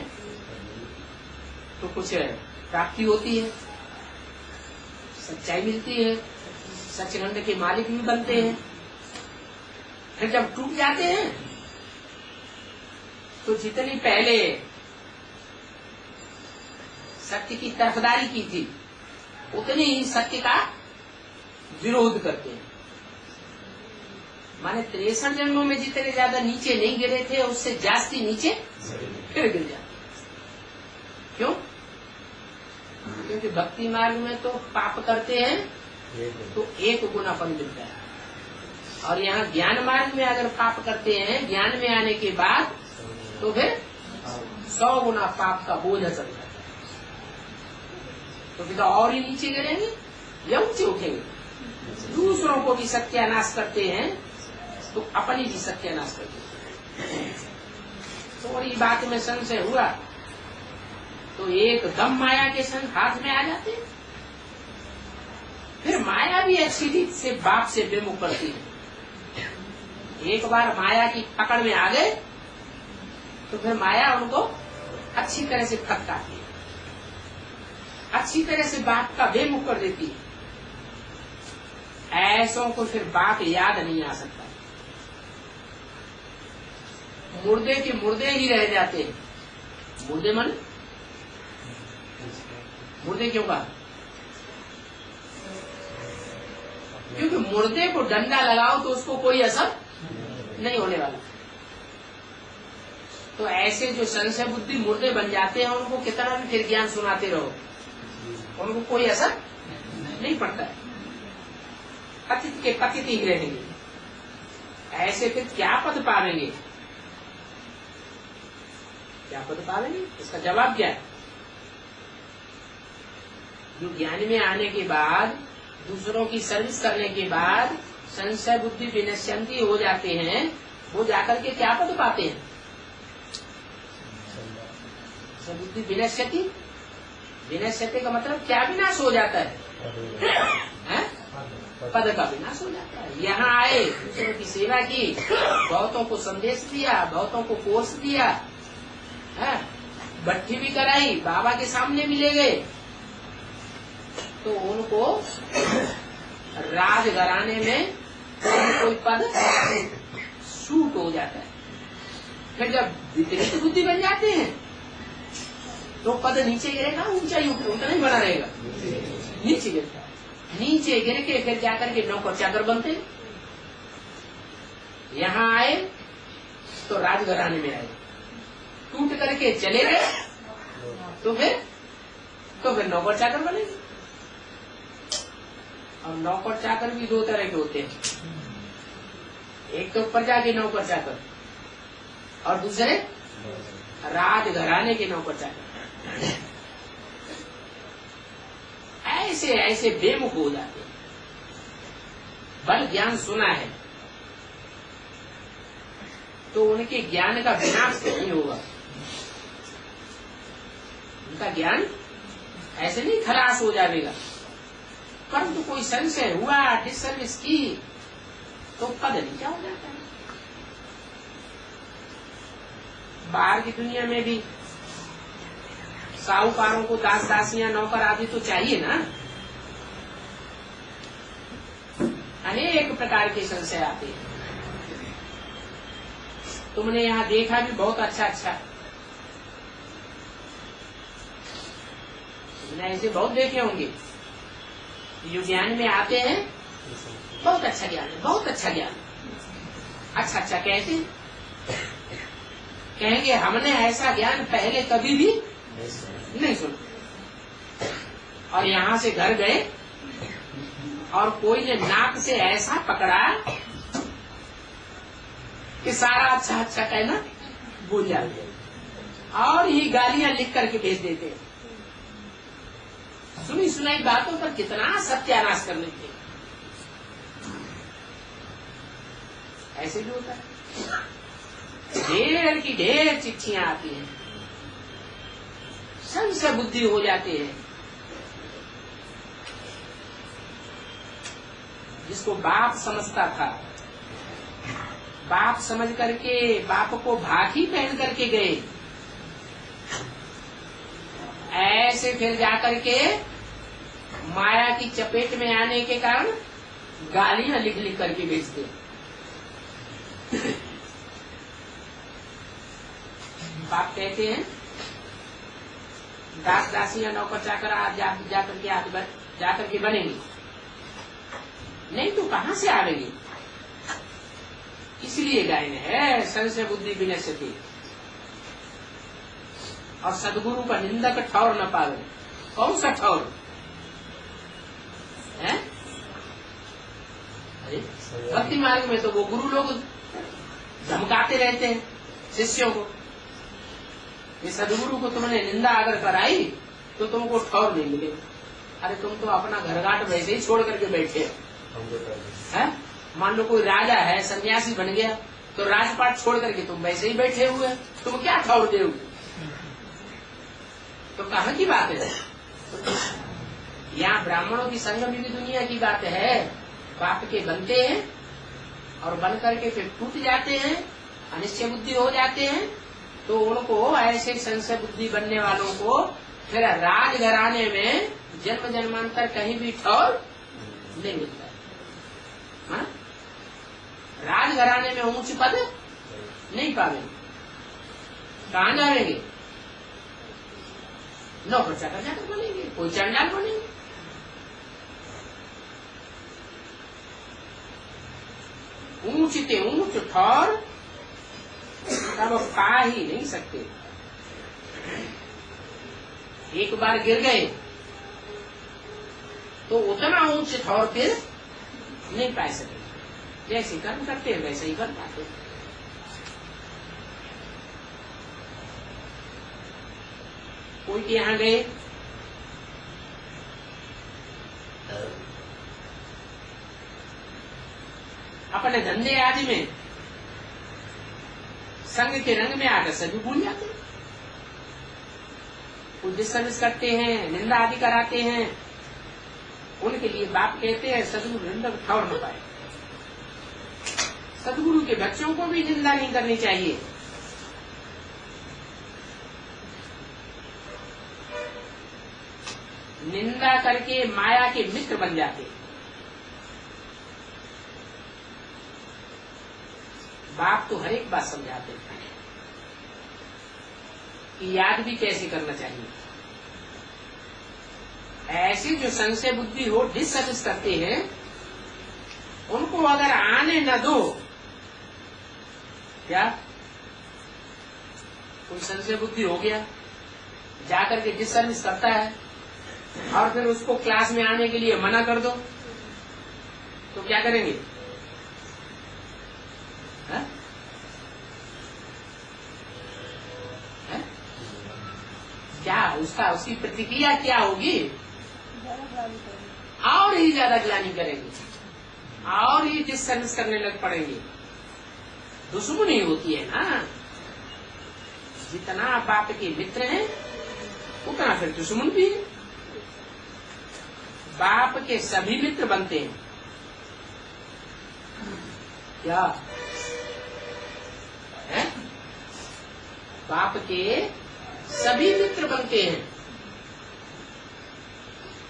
Speaker 1: तो कुछ प्राप्ति होती है, सच्चाई मिलती है, सचखंड के मालिक भी बनते हैं। फिर जब टूट जाते हैं तो जितनी पहले सत्य की तरफदारी की थी उतनी ही सत्य का विरोध करते हैं। माने 63 जन्मों में जितने ज्यादा नीचे नहीं गिरे थे उससे जास्ती नीचे फिर गिर जाते। क्यों? क्योंकि भक्ति मार्ग में तो पाप करते हैं तो 1 गुना फल मिलता है, और यहाँ ज्ञान मार्ग में अगर पाप करते हैं ज्ञान में आने के बाद तो फिर 100 गुना पाप का बोझ असर जाता है। तो फिर और ही नीचे गिरेंगे या ऊंचे उठेंगे। दूसरों को भी सत्यानाश करते हैं तो अपनी भी सत्यानाश करते हैं। थोड़ी बात में संशय हुआ तो एकदम माया के संग हाथ में आ जाते हैं। फिर माया भी अच्छी रीत से बाप से विमुख करती है। एक बार माया की पकड़ में आ गए तो फिर माया उनको अच्छी तरह से फटकारती है, अच्छी तरह से बाप का बेमुख कर देती है। ऐसों को फिर बाप याद नहीं आ सकता। मुर्दे के मुर्दे ही रह जाते हैं। मुर्दे मन मुर्दे क्यों कहा? क्योंकि मुर्दे को डंडा लगाओ तो उसको कोई असर नहीं होने वाला। तो ऐसे जो संशय बुद्धि मुर्दे बन जाते हैं उनको कितना भी फिर ज्ञान सुनाते रहो उनको कोई असर नहीं पड़ता है। पतित के पतित ही रहेंगे। ऐसे फिर क्या पद पावेंगे? क्या पद पावेंगे? इसका जवाब क्या है? जो ज्ञान में आने के बाद दूसरों की सर्विस करने के बाद संशय बुद्धि विनश्यंती हो जाते हैं, वो जाकर के क्या पद पाते हैं? बुद्धि विनश्यति, विनश्यति का मतलब क्या विनाश हो जाता है? पद का विनाश हो जाता है। यहाँ आए, दूसरों की सेवा की, बहुतों को संदेश दिया, बहुतों को कोर्स दिया, भट्टी भी कराई, बाबा के सामने भी ले गए, तो उनको राजघराने में कोई पद सूट हो जाता है। फिर जब विपरीत बुद्धि बन जाते हैं तो पद नीचे गिरेगा, ऊंचा ही उतना ही बना रहेगा, नीचे गिरता है। नीचे गिर के फिर जाकर के नौकर चाकर बनते। यहाँ आए तो राजघराने में आए, टूट करके चले गए तो फिर नौकर चाकर बनेंगे। और नौकर चाकर भी 2 तरह के होते हैं। एक तो प्रजा के नौकर चाकर और दूसरे राजघराने के नौकर चाकर। ऐसे ऐसे बेमुख हो जाते हैं। बल ज्ञान सुना है तो उनके ज्ञान का विनाश नहीं होगा, उनका ज्ञान ऐसे नहीं खलास हो जाएगा, परंतु कोई संशय हुआ, डिसर्विस की, तो पद नीचा हो जाता है। बाहर की दुनिया में भी साहूकारों को दास दासियां नौकर आदि तो चाहिए ना, अनेक प्रकार के संशय आते हैं। तुमने यहाँ देखा भी बहुत अच्छा अच्छा, तुमने ऐसे बहुत देखे होंगे जो ज्ञान में आते हैं, बहुत अच्छा ज्ञान है, बहुत अच्छा ज्ञान, अच्छा अच्छा कहते कहेंगे हमने ऐसा ज्ञान पहले कभी भी नहीं सुना। और यहाँ से घर गए और कोई ने नाक से ऐसा पकड़ा कि सारा अच्छा अच्छा कहना भूल जाते, और ये गालियां लिख करके भेज देते हैं। सुनी सुनाई बातों पर कितना सत्यानाश कर लेते हैं। ऐसे भी होता है, ढेर की ढेर चिट्ठियां आती हैं, संशय बुद्धि हो जाते हैं। जिसको बाप समझता था, बाप समझ करके बाप को भाखी पहन करके गए, ऐसे फिर जाकर के माया की चपेट में आने के कारण गालियां लिख लिख करके भेजते। बाप कहते हैं दास दासियां नौकर चाकर जाकर के बनेंगे, नहीं तो कहाँ से आवेंगे। इसलिए गायन है संशय बुद्धि विनश्यति, और सदगुरु का निंदक ठौर न पावे। कौन सा ठौर है? अरे भक्ति मार्ग में तो वो गुरु लोग धमकाते रहते हैं शिष्यों को, ये सदगुरु को तुमने निंदा अगर कराई तो तुमको ठौर नहीं मिलेगा। अरे तुम तो अपना घरघाट वैसे ही छोड़ करके बैठे हैं। मान लो कोई राजा है, सन्यासी बन गया, तो राजपाट छोड़ करके तुम वैसे ही बैठे हुए, तुम क्या ठौर दोगे? तो कहाँ की बात है? यहाँ ब्राह्मणों की संगम की दुनिया की बात है। बाप के बनते हैं और बन करके फिर टूट जाते हैं, अनिश्चय बुद्धि हो जाते हैं, तो उनको ऐसे संशय बुद्धि बनने वालों को फिर राजघराने में जन्म जन्मांतर कहीं भी ठौर नहीं मिलता है। राजघराने में ऊंच पद नहीं पावेंगे, कहाँ जाएंगे? नौकर चाकर जाकर बनेंगे, कोई चंडाल बनेंगे। ऊंच ते ऊंच ठौर तब पा ही नहीं सकते। एक बार गिर गए तो उतना ऊंच ठौर फिर नहीं पा सके। जैसे कर्म करते हैं वैसे ही कर पाते। कोई के यहाँ गए, अपने धंधे आदि में संग के रंग में आकर सभी भूल जाते, कुछ डिस्टर्बेंस करते हैं, निंदा आदि कराते हैं। उनके लिए बाप कहते हैं सदगुरु निंदा ठौर न पाए। सदगुरु के बच्चों को भी निंदा नहीं करनी चाहिए। निंदा करके माया के मित्र बन जाते। बाप तो हर एक बात समझाते हैं कि याद भी कैसे करना चाहिए। ऐसी जो संशय बुद्धि हो, डिसर्विस करते हैं, उनको अगर आने न दो, क्या कोई संशय बुद्धि हो गया जाकर के डिसर्विस करता है और फिर उसको क्लास में आने के लिए मना कर दो, तो क्या करेंगे? क्या उसकी प्रतिक्रिया क्या होगी? और ही ज्यादा ग्लानि करेंगे और ही डिसर्विस करने लग पड़ेंगे। दुश्मनी होती है ना, जितना बाप के मित्र हैं उतना फिर दुश्मन भी है। बाप के सभी मित्र बनते हैं। क्या है? बाप के सभी मित्र बनते हैं,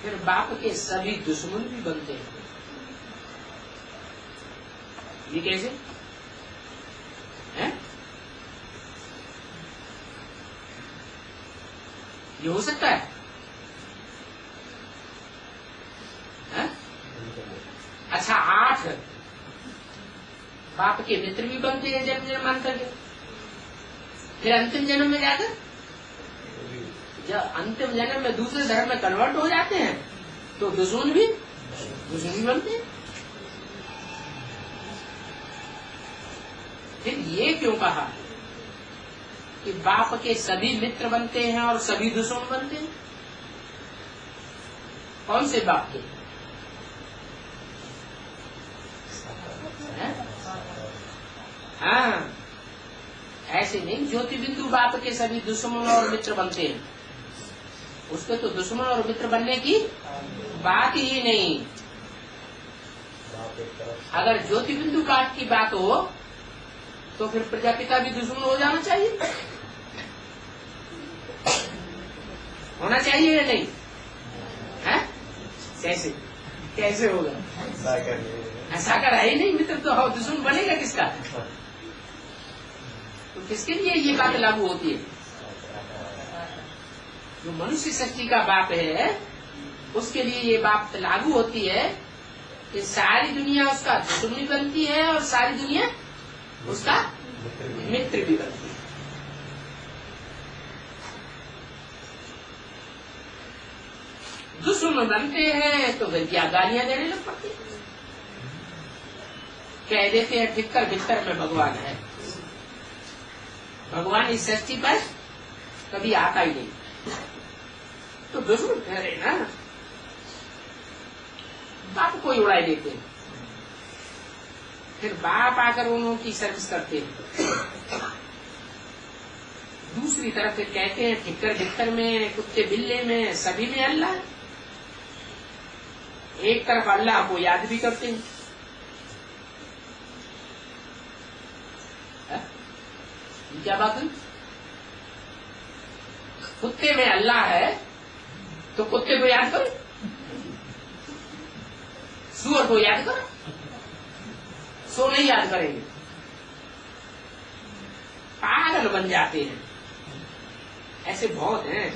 Speaker 1: फिर बाप के सभी दुश्मन भी बनते हैं। ये कैसे है? ये हो सकता है? अच्छा, 8 बाप के मित्र भी बनते हैं जन्म जन्मांतर के, फिर अंतिम जन्म में जाकर जब अंतिम जन्म में दूसरे धर्म में कन्वर्ट हो जाते हैं तो दुश्मन भी बनते हैं। फिर ये क्यों कहा कि बाप के सभी मित्र बनते हैं और सभी दुश्मन बनते हैं? कौन से बाप के? हाँ, ऐसे नहीं। ज्योति बिंदु बाप के सभी दुश्मन और मित्र बनते हैं, उसके तो दुश्मन और मित्र बनने की बात ही नहीं। अगर ज्योति बिंदु बाप की बात हो तो फिर प्रजापिता भी दुश्मन हो जाना चाहिए, होना चाहिए या नहीं? है? कैसे होगा? ऐसा कर है ही नहीं मित्र, तो दुश्मन बनेगा किसका? तो किसके लिए ये बात लागू होती है? जो मनुष्य शक्ति का बाप है उसके लिए ये बात लागू होती है कि सारी दुनिया उसका दुश्मन बनती है और सारी दुनिया उसका मित्र भी बनती है। दुश्मन बनते हैं तो फिर क्या गालियां देने लग पड़ती है, कह देते हैं ठिक्कर भिक्कर में भगवान है। भगवान इस सृष्टि पर कभी आता ही नहीं, तो दुश्मन कह रहे ना, बाप को ही उड़ाई देते हैं। फिर बाप आकर उन्हों की सर्विस करते हैं। दूसरी तरफ फिर कहते हैं ठिक्कर भिक्कर में, कुत्ते बिल्ले में, सभी में अल्लाह है। एक तरफ अल्लाह को याद भी करते हैं। क्या बात है? कुत्ते में अल्लाह है तो कुत्ते को याद करो, सूअर को याद करो, सो नहीं याद करेंगे, पागल बन जाते हैं। ऐसे बहुत हैं।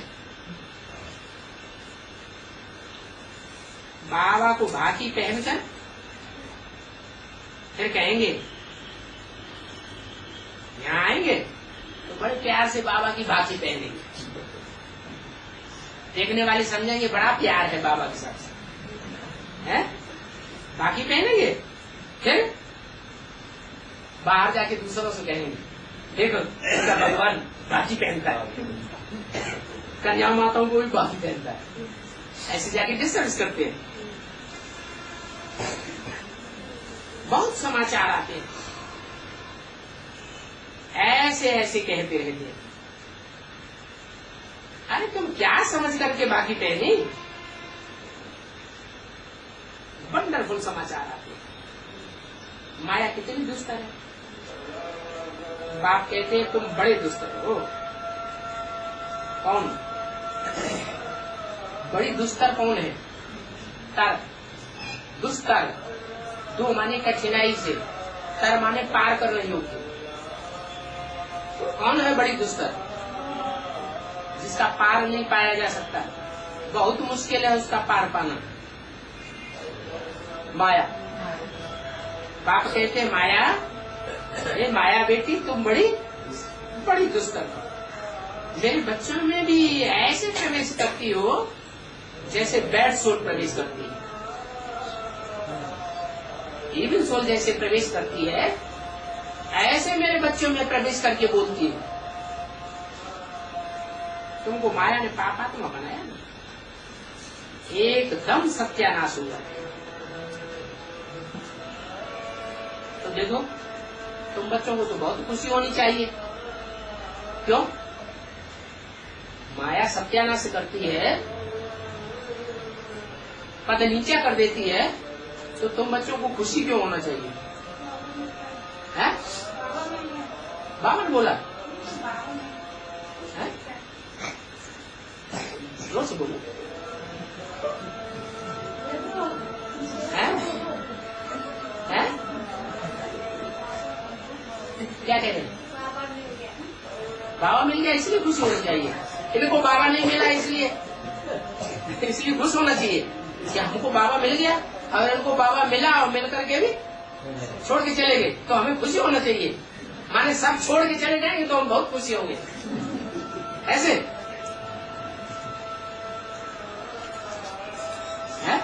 Speaker 1: बाबा को भाकी पहनकर फिर कहेंगे यहाँ आएंगे तो बड़े प्यार से बाबा की भाकी पहनेंगे, देखने वाले समझेंगे बड़ा प्यार है बाबा के साथ, है? भाकी पहनेंगे, फिर बाहर जाके दूसरों से कहेंगे देखो इसका भगवान भाकी पहनता है, कन्या माताओं को भी भाकी पहनता है। ऐसे जाके डिस्टर्ब करते हैं। बहुत समाचार आते हैं, ऐसे ऐसे कहते रहते हैं। अरे तुम क्या समझ करके बाकी पहनी? वंडरफुल समाचार आते हैं। माया कितनी दुष्ट है। बाप कहते हैं तुम बड़े दुष्ट हो। कौन बड़ी दुस्तर कौन है? तर, दुस्तर, दो माने कठिनाई से, तर माने पार कर रही होगी। कौन है बड़ी दुस्तर? जिसका पार नहीं पाया जा सकता, बहुत मुश्किल है उसका पार पाना। माया। बाप कहते हैं माया, ये माया बेटी तुम बड़ी दुस्तर हो। मेरे बच्चों में भी ऐसे प्रवेश करती हो जैसे बैड सोल प्रवेश करती है, इविल सोल जैसे प्रवेश करती है, ऐसे मेरे बच्चों में प्रवेश करके बोलती है। तुमको माया ने पापात्मा बनाया ना, एकदम सत्यानाश हुआ। तो देखो तुम बच्चों को तो बहुत खुशी होनी चाहिए। क्यों? माया सत्यानाश करती है पद नीचा कर देती है, तो तुम बच्चों को खुशी क्यों होना चाहिए? है? बाबा ने बोला है? जोर से बोलो। है? है? क्या कह रहे हैं? बाबा मिल गया इसलिए खुशी होनी चाहिए। इनको बाबा नहीं मिला इसलिए खुश होना चाहिए कि हमको बाबा मिल गया। अगर इनको बाबा मिला और मिल करके भी छोड़ के चले गए तो हमें खुशी होना चाहिए। माने सब छोड़ के चले जाएंगे तो हम बहुत खुशी होंगे। ऐसे है?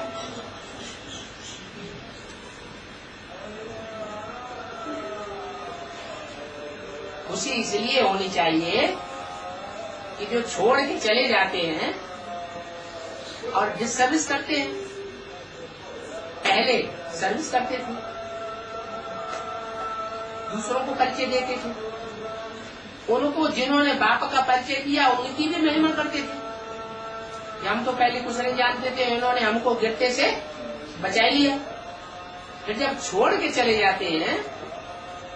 Speaker 1: खुशी इसलिए होनी चाहिए कि जो छोड़ के चले जाते हैं और जिस सर्विस करते हैं, पहले सर्विस करते थे, दूसरों को परिचय देते थे, उनको जिन्होंने बाप का परिचय दिया उनकी भी महिमा करते थे कि हम तो पहले कुछ नहीं जानते थे, इन्होंने हमको गिरते से बचा लिया। फिर जब छोड़ के चले जाते हैं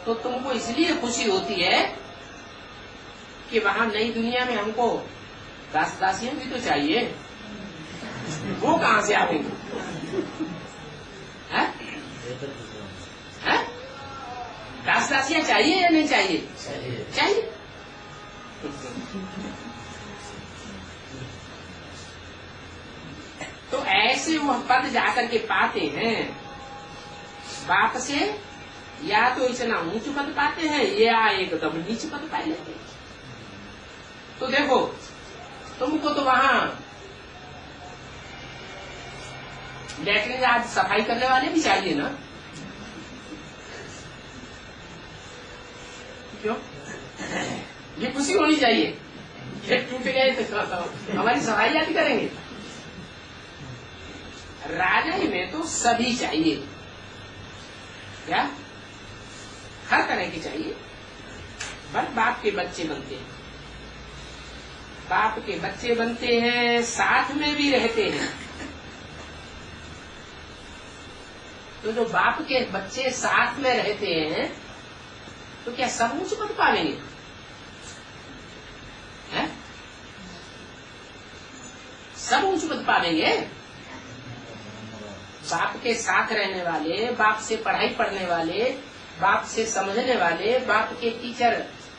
Speaker 1: तो तुमको इसलिए खुशी होती है कि वहां नई दुनिया में हमको दास दासियां भी तो चाहिए, वो कहाँ से आएंगे? दास दासियां चाहिए या नहीं चाहिए? चाहिए। तो ऐसे वह पद जाकर के पाते हैं बाप से, या तो इतना ऊंच पद पाते हैं या एकदम नीच पद पा लेते हैं। तो देखो तुमको तो वहां लेटरिन आज सफाई करने वाले भी चाहिए ना? क्यों? ये खुशी होनी चाहिए। ये टूट गए तो हमारी सफाई आदि करेंगे। राजाई में तो सभी चाहिए, क्या हर तरह के चाहिए। बस बाप के बच्चे बनते हैं, बाप के बच्चे बनते हैं, साथ में भी रहते हैं। तो जो बाप के बच्चे साथ में रहते हैं तो क्या सब ऊंच पद पालेंगे? सब ऊंच पद पालेंगे? बाप के साथ रहने वाले, बाप से पढ़ाई पढ़ने वाले, बाप से समझने वाले, बाप के टीचर,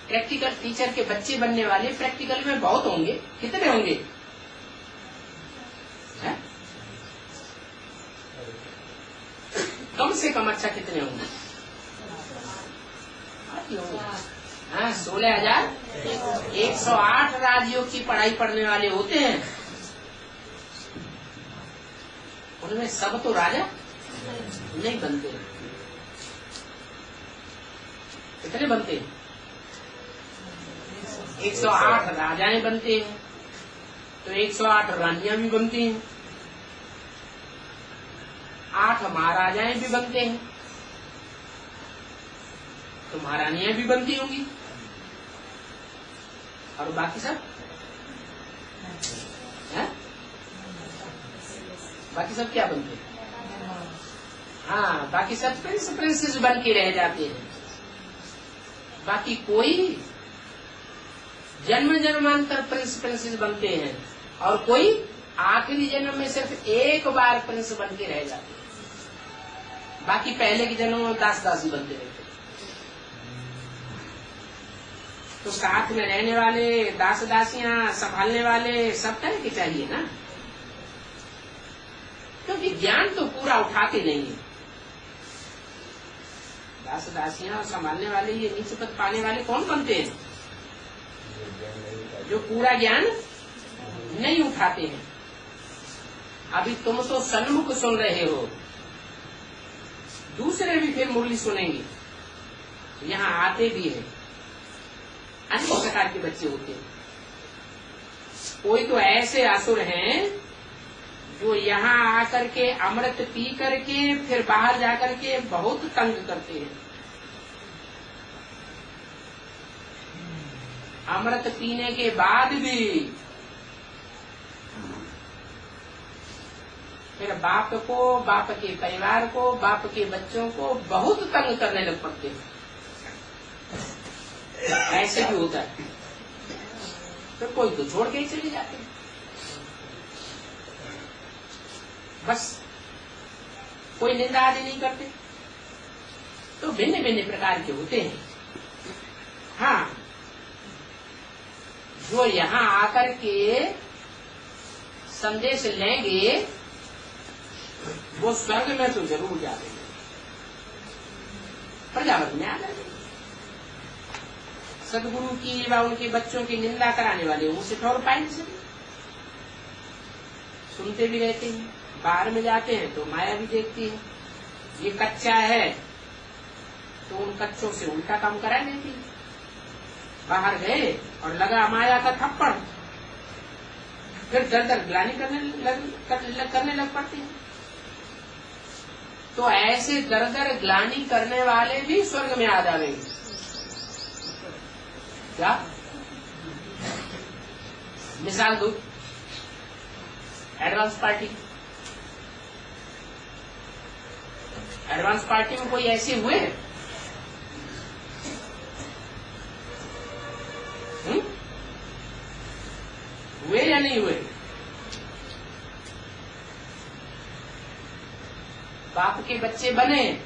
Speaker 1: प्रैक्टिकल टीचर के बच्चे बनने वाले प्रैक्टिकल में बहुत होंगे। कितने होंगे? है? कम से कम अच्छा कितने होंगे? 16,108 राजयोग की पढ़ाई पढ़ने वाले होते हैं। उनमें सब तो राजा नहीं बनते। कितने बनते हैं? 108 राजाएं बनते हैं, तो 108 रानियां भी बनती हैं, 8 महाराजाएं भी बनते हैं, तो महारानियां भी बनती होंगी। और बाकी सब है? बाकी सब क्या बनते हैं? हाँ, बाकी सब प्रिंस प्रिंसेस बन के रह जाते हैं। बाकी कोई जन्म जन्मांतर प्रिंस प्रिंसेस बनते हैं और कोई आखिरी जन्म में सिर्फ एक बार प्रिंस बन के रह जाते हैं। बाकी पहले के जन्म में दास दासी बनते रहते हैं। तो साथ में रहने वाले, दास दासियां संभालने वाले सब तरह के चाहिए ना, क्योंकि ज्ञान तो पूरा उठाते नहीं है। दास दासियां संभालने वाले, ये नीच पद पाने वाले कौन बनते हैं? जो पूरा ज्ञान नहीं उठाते हैं। अभी तुम तो सन्मुख सुन रहे हो, दूसरे भी फिर मुरली सुनेंगे, यहाँ आते भी है, अन्य प्रकार के बच्चे होते हैं। कोई तो ऐसे असुर हैं जो यहाँ आकर के अमृत पी करके फिर बाहर जाकर के बहुत तंग करते हैं। अमृत पीने के बाद भी फिर बाप को, बाप के परिवार को, बाप के बच्चों को बहुत तंग करने लग पड़ते हैं। ऐसे भी होता है। फिर कोई तो छोड़ के ही चले जाते हैं। बस कोई निंदा आदि नहीं करते। तो भिन्न भिन्न प्रकार के होते हैं। हाँ, जो यहाँ आकर के संदेश लेंगे वो स्वर्ग में तो जरूर जाएंगे, प्रजापति में आ जाएंगे। सदगुरु की व उनके बच्चों की निंदा कराने वाले उनसे ठोर पाए नहीं सकते। सुनते भी रहते हैं, बाहर में जाते हैं तो माया भी देखती है। ये कच्चा है तो उन कच्चों से उल्टा काम करा देती है। बाहर गए और लगा माया का थप्पड़, फिर दर दर ग्लानि करने लग पड़ती है। तो ऐसे दर दर ग्लानि करने वाले भी स्वर्ग में आ जाएंगे। क्या मिसाल दो, एडवांस पार्टी में कोई ऐसे हुए? हुए या नहीं हुए? बाप के बच्चे बने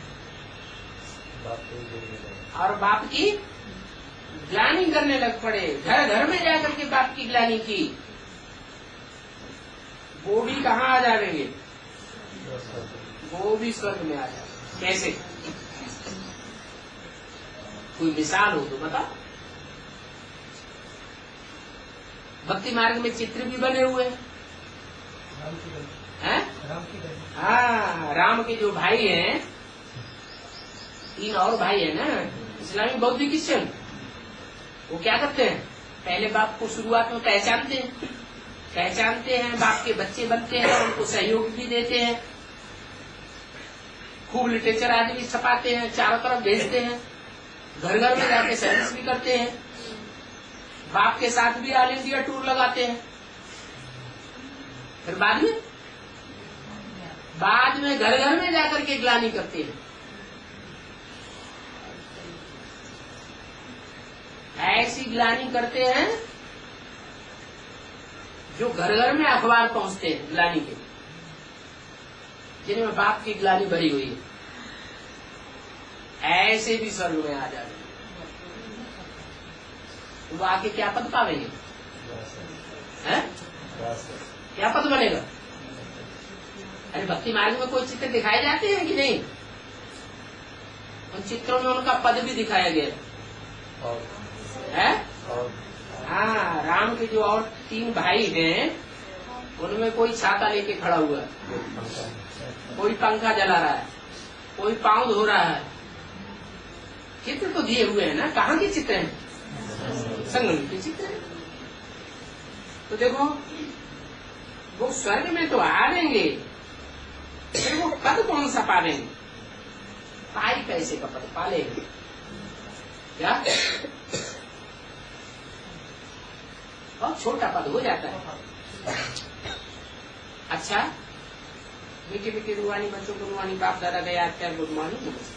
Speaker 1: और बाप की ग्लानि करने लग पड़े, घर घर में जाकर के बाप की ग्लानि की। वो भी कहाँ आ जाएंगे? वो भी स्वर्ग में आ जाए। कैसे? कोई मिसाल हो तो बताओ। भक्ति मार्ग में चित्र भी बने हुए हैं। हाँ, राम के जो भाई हैं, 3 और भाई है ना, इस्लामी, बौद्ध, क्रिश्चियन। वो क्या करते हैं? पहले बाप को शुरुआत में पहचानते हैं, बाप के बच्चे बनते हैं, उनको सहयोग भी देते हैं, खूब लिटरेचर आदि भी छपाते हैं, चारों तरफ भेजते हैं, घर घर में जाके सर्विस भी करते हैं, बाप के साथ भी ऑल इंडिया टूर लगाते हैं। फिर बाद में घर घर में जाकर के ग्लानि करते हैं। ऐसी ग्लानि करते हैं जो घर घर में अखबार पहुंचते हैं ग्लानि के, जिनमें बाप की ग्लानि भरी हुई है। ऐसे भी स्वर्ग में आ जाते, तो वो आके क्या पद पावेंगे? हैं? क्या पद बनेगा? अरे भक्ति मार्ग में कोई चित्र दिखाए जाते हैं कि नहीं? उन चित्रों में उनका पद भी दिखाया गया है। हाँ, राम के जो और 3 भाई हैं, उनमें कोई छाता लेके खड़ा हुआ है, कोई पंखा जला रहा है, कोई पाँव धो रहा है। चित्र तो दिए हुए हैं ना। कहाँ के चित्र हैं? संगम के चित्र हैं। तो देखो, वो स्वर्ग में तो आ जाएंगे, फिर वो पद कौन सा पालेंगे? पाई पैसे का पद पालेंगे क्या? बहुत छोटा पद हो जाता है। अच्छा, मीठे मीठे रूहानी बच्चों को रूहानी बाप दादा गया, गुड मॉर्निंग, नमस्ते।